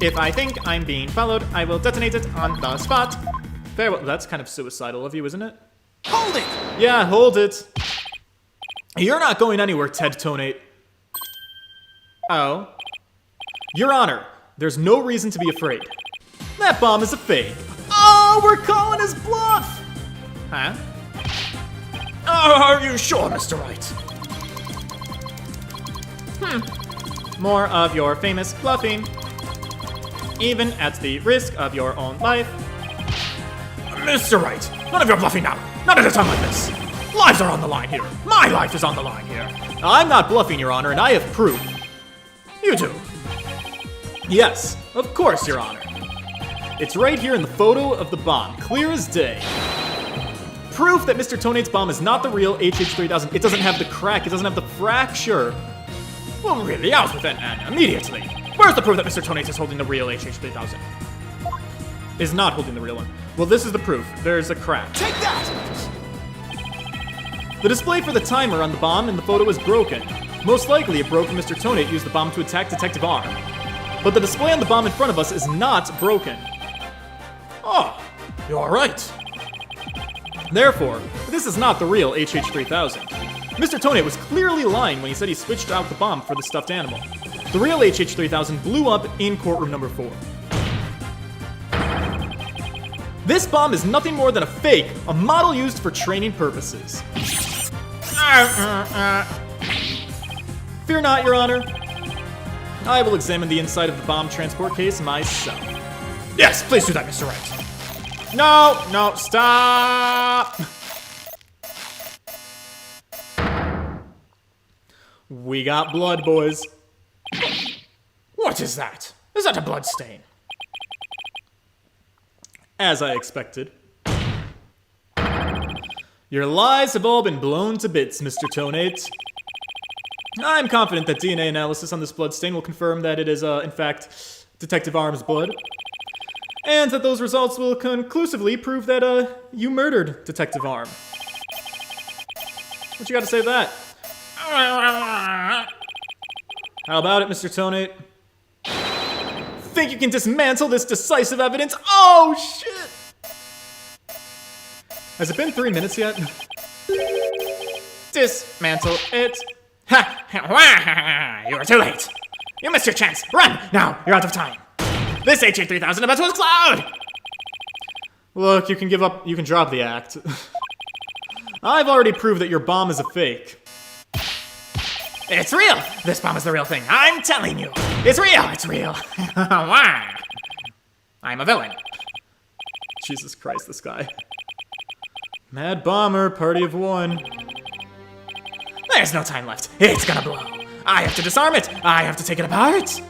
If I think I'm being followed, I will detonate it on the spot. Farewell. That's kind of suicidal of you, isn't it? Hold it! Yeah, hold it. You're not going anywhere, Ted Tonate. Oh? Your Honor, there's no reason to be afraid. That bomb is a fake. Oh, we're calling his bluff! Huh? Are you sure, Mr. Wright? More of your famous bluffing. Even at the risk of your own life. Mr. Wright, none of your bluffing now. Not at a time like this. Lives are on the line here. My life is on the line here. I'm not bluffing, Your Honor, and I have proof. You do. Yes, of course, Your Honor. It's right here in the photo of the bomb, clear as day. Proof that Mr. Tonate's bomb is not the real HH-3000. It doesn't have the crack, it doesn't have the fracture. Well, really, out with it, and immediately. Where's the proof that Mr. Tonate is holding the real HH-3000? Is not holding the real one. Well, this is the proof. There's a crack. Take that! The display for the timer on the bomb in the photo is broken. Most likely it broke when Mr. Tonate used the bomb to attack Detective R. But the display on the bomb in front of us is not broken. Oh, you're right. Therefore, this is not the real HH-3000. Mr. Tonate was clearly lying when he said he switched out the bomb for the stuffed animal. The real HH-3000 blew up in courtroom number 4. This bomb is nothing more than a fake, a model used for training purposes. Fear not, Your Honor. I will examine the inside of the bomb transport case myself. Yes, please do that, Mr. Wright. No, stop! We got blood, boys. What is that? Is that a blood stain? As I expected. Your lies have all been blown to bits, Mr. Tonate. I'm confident that DNA analysis on this bloodstain will confirm that it is, in fact, Detective Arm's blood. And that those results will conclusively prove that, you murdered Detective Arm. What you gotta say to that? How about it, Mr. Tonate? Think you can dismantle this decisive evidence? Oh, shit! Has it been 3 minutes yet? Dismantle it. Ha! You are too late. You missed your chance. Run! Now, you're out of time. This HA3000 about to explode! Look, you can give up, you can drop the act. I've already proved that your bomb is a fake. It's real! This bomb is the real thing. I'm telling you. It's real! It's real. Why? I'm a villain. Jesus Christ, this guy. Mad Bomber, party of one. There's no time left. It's gonna blow. I have to disarm it. I have to take it apart.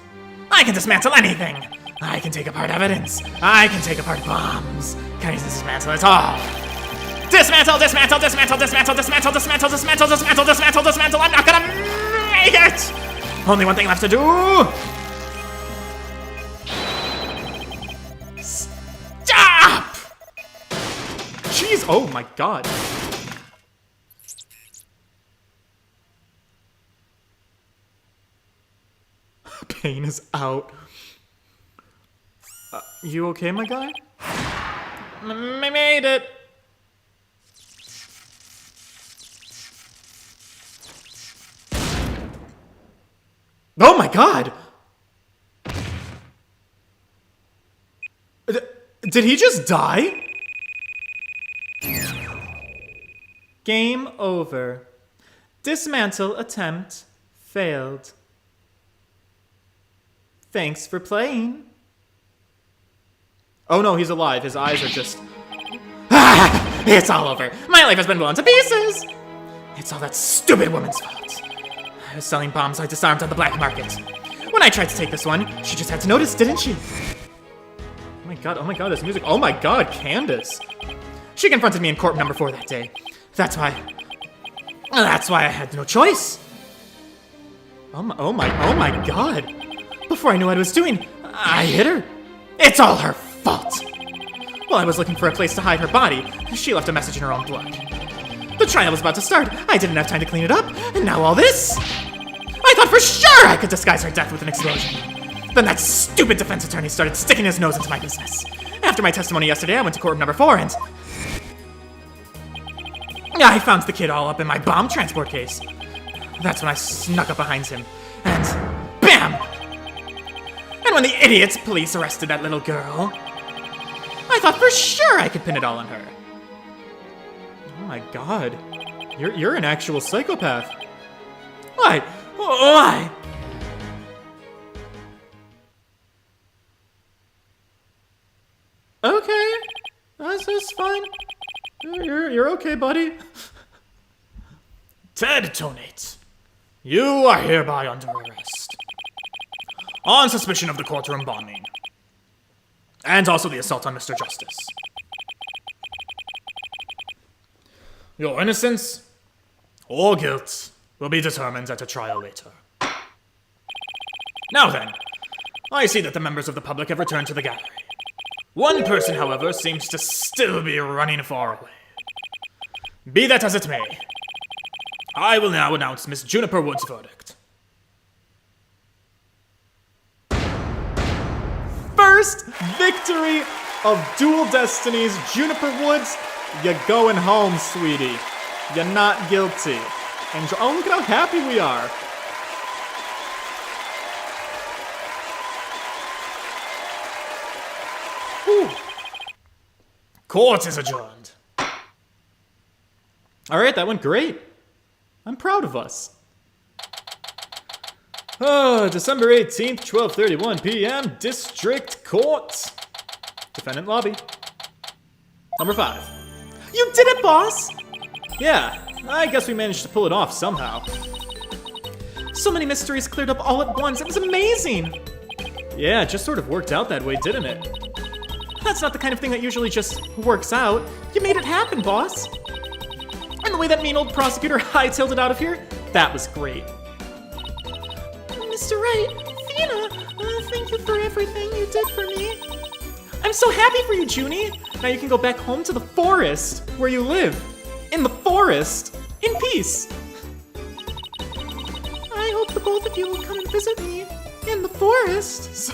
I can dismantle anything. I can take apart evidence. I can take apart bombs. Can I dismantle it all? Dismantle, dismantle, dismantle, dismantle, dismantle, dismantle, dismantle, dismantle, dismantle, dismantle. I'm not gonna make it! Only one thing left to do. Stop! Jeez, oh my god. Payne is out. You okay, my guy? Made it. Oh my god! Did he just die? Game over. Dismantle attempt failed. Thanks for playing. Oh no, he's alive. His eyes are just... Ah, it's all over. My life has been blown to pieces. It's all that stupid woman's fault. I was selling bombs I disarmed on the black market. When I tried to take this one, she just had to notice, didn't she? Oh my god, this music. Oh my god, Candace. She confronted me in court number 4 that day. That's why I had no choice. Oh my god. Before I knew what I was doing, I hit her. It's all her fault. While I was looking for a place to hide her body, she left a message in her own blood. The trial was about to start. I didn't have time to clean it up, and now all this? I thought for sure I could disguise her death with an explosion. Then that stupid defense attorney started sticking his nose into my business. After my testimony yesterday, I went to court number 4 and... I found the kid all up in my bomb transport case. That's when I snuck up behind him, and... BAM! And when the idiots police arrested that little girl, I thought for sure I could pin it all on her. Oh my god. You're an actual psychopath. Why? Why? Okay. That's fine. You're okay, buddy. Ted Tonate, you are hereby under arrest. On suspicion of the courtroom bombing. And also the assault on Mr. Justice. Your innocence or guilt will be determined at a trial later. Now then, I see that the members of the public have returned to the gallery. One person, however, seems to still be running far away. Be that as it may, I will now announce Miss Juniper Wood's verdict. First victory of Dual Destinies. Juniper Woods, you're going home, sweetie. You're not guilty. Enjoy. Oh, look at how happy we are. Whew. Court is adjourned. All right, that went great. I'm proud of us. Oh, December 18th, 12:31 p.m., District Court. Defendant lobby. Number 5. You did it, boss! Yeah, I guess we managed to pull it off somehow. So many mysteries cleared up all at once. It was amazing! Yeah, it just sort of worked out that way, didn't it? That's not the kind of thing that usually just works out. You made it happen, boss. And the way that mean old prosecutor hightailed it out of here, that was great. Mr. Wright, Fina, thank you for everything you did for me. I'm so happy for you, Junie! Now you can go back home to the forest, where you live. In the forest, in peace. I hope the both of you will come and visit me in the forest.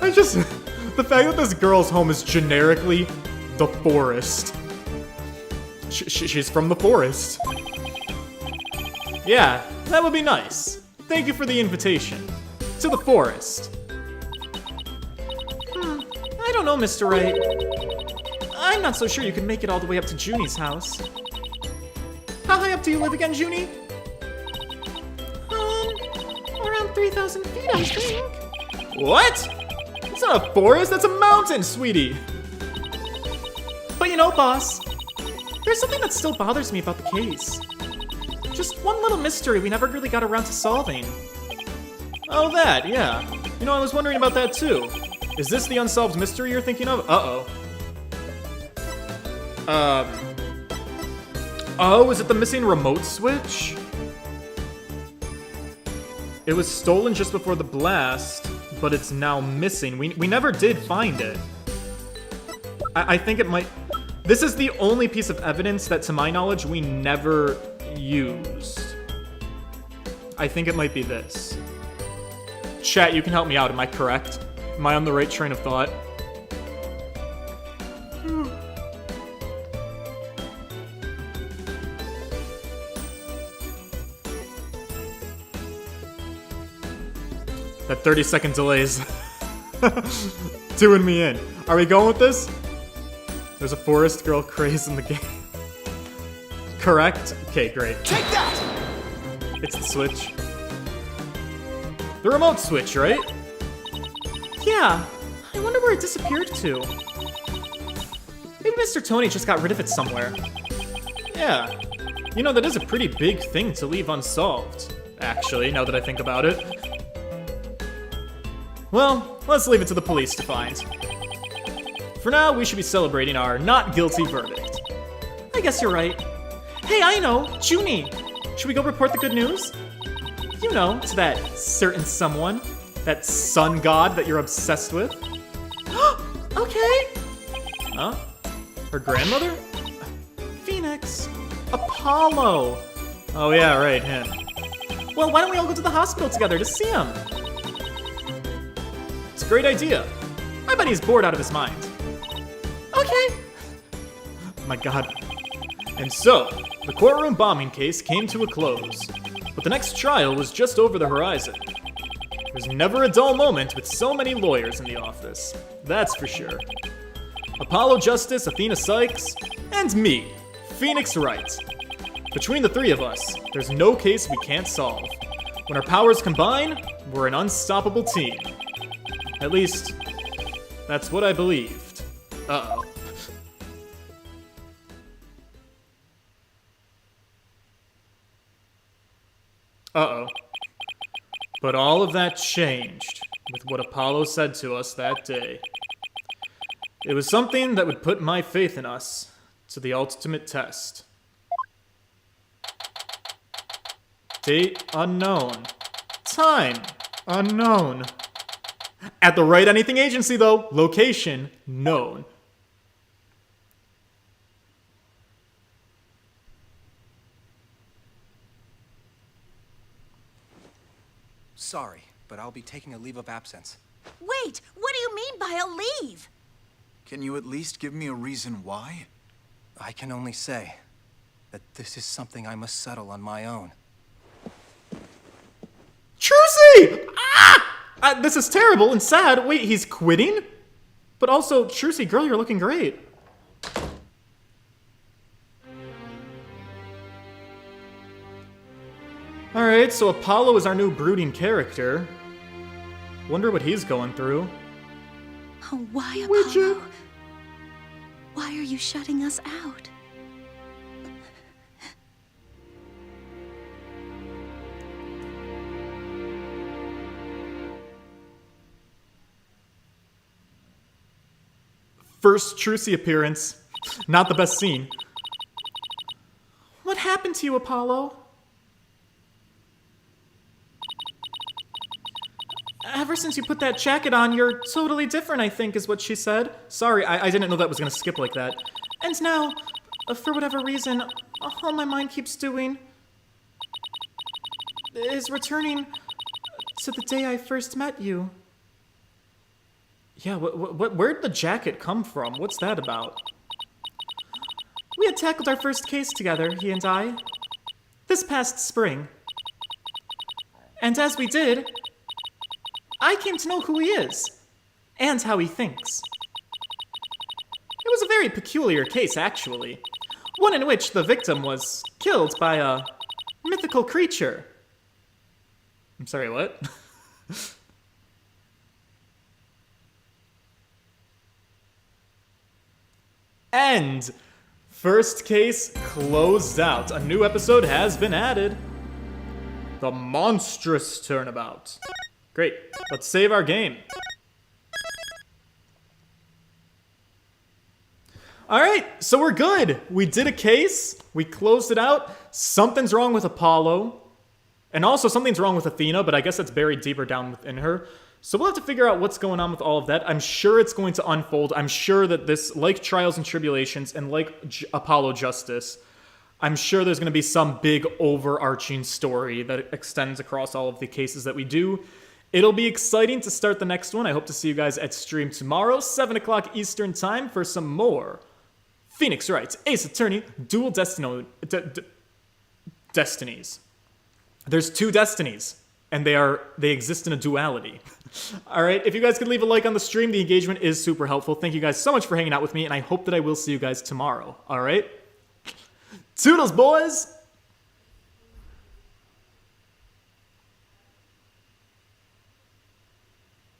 The fact that this girl's home is generically the forest. She's from the forest. Yeah, that would be nice. Thank you for the invitation. To the forest. I don't know, Mr. Wright. I'm not so sure you can make it all the way up to Junie's house. How high up do you live again, Junie? Around 3,000 feet, I think. What? It's not a forest, that's a mountain, sweetie. But you know, boss, there's something that still bothers me about the case. Just one little mystery we never really got around to solving. Oh, that, yeah. You know, I was wondering about that too. Is this the unsolved mystery you're thinking of? Uh-oh. Oh, is it the missing remote switch? It was stolen just before the blast, but it's now missing. We never did find it. I think it might... This is the only piece of evidence that, to my knowledge, we never used. I think it might be this. Chat, you can help me out, am I correct? Am I on the right train of thought? That 30-second delay's doing me in. Are we going with this? There's a forest girl craze in the game. Correct? Okay, great. Take that! It's the switch. The remote switch, right? Yeah, I wonder where it disappeared to. Maybe Mr. Tonate just got rid of it somewhere. Yeah. You know, that is a pretty big thing to leave unsolved, actually, now that I think about it. Well, let's leave it to the police to find. For now, we should be celebrating our not guilty verdict. I guess you're right. Hey, I know, Junie. Should we go report the good news? You know, to that certain someone. That sun god that you're obsessed with? Okay. Huh? Her grandmother? Phoenix. Apollo! Oh yeah, right, him. Well, why don't we all go to the hospital together to see him? It's a great idea. I bet he's bored out of his mind. Okay. My god. And so, the courtroom bombing case came to a close. But the next trial was just over the horizon. There's never a dull moment with so many lawyers in the office. That's for sure. Apollo Justice, Athena Sykes, and me, Phoenix Wright. Between the three of us, there's no case we can't solve. When our powers combine, we're an unstoppable team. At least, that's what I believed. Uh-oh. Uh-oh. But all of that changed with what Apollo said to us that day. It was something that would put my faith in us to the ultimate test. Date unknown. Time unknown. At the Right Anything Agency, though, location known. Sorry, but I'll be taking a leave of absence. Wait, what do you mean by a leave? Can you at least give me a reason why? I can only say that this is something I must settle on my own. Trucy! Ah! This is terrible and sad. Wait, he's quitting? But also, Trucy, girl, you're looking great. Alright, so Apollo is our new brooding character. Wonder what he's going through. Oh, why, Apollo? Why are you shutting us out? First Trucy appearance. Not the best scene. happened to you, Apollo? Ever since you put that jacket on, you're totally different, I think, is what she said. Sorry, I didn't know that was gonna skip like that. And now, for whatever reason, all my mind keeps doing is returning to the day I first met you. Yeah, where'd the jacket come from? What's that about? We had tackled our first case together, he and I, this past spring. And as we did, I came to know who he is, and how he thinks. It was a very peculiar case, actually. One in which the victim was killed by a mythical creature. I'm sorry, what? And first case closed out. A new episode has been added. The Monstrous Turnabout. Great. Let's save our game. Alright, so we're good. We did a case. We closed it out. Something's wrong with Apollo. And also something's wrong with Athena, but I guess that's buried deeper down within her. So we'll have to figure out what's going on with all of that. I'm sure it's going to unfold. I'm sure that this, like Trials and Tribulations and like Apollo Justice, I'm sure there's going to be some big overarching story that extends across all of the cases that we do. It'll be exciting to start the next one. I hope to see you guys at stream tomorrow, 7 o'clock Eastern Time, for some more Phoenix Wright's Ace Attorney Dual Destinies. There's 2 Destinies, and they exist in a duality. All right, if you guys could leave a like on the stream, the engagement is super helpful. Thank you guys so much for hanging out with me, and I hope that I will see you guys tomorrow. All right? Toodles, boys!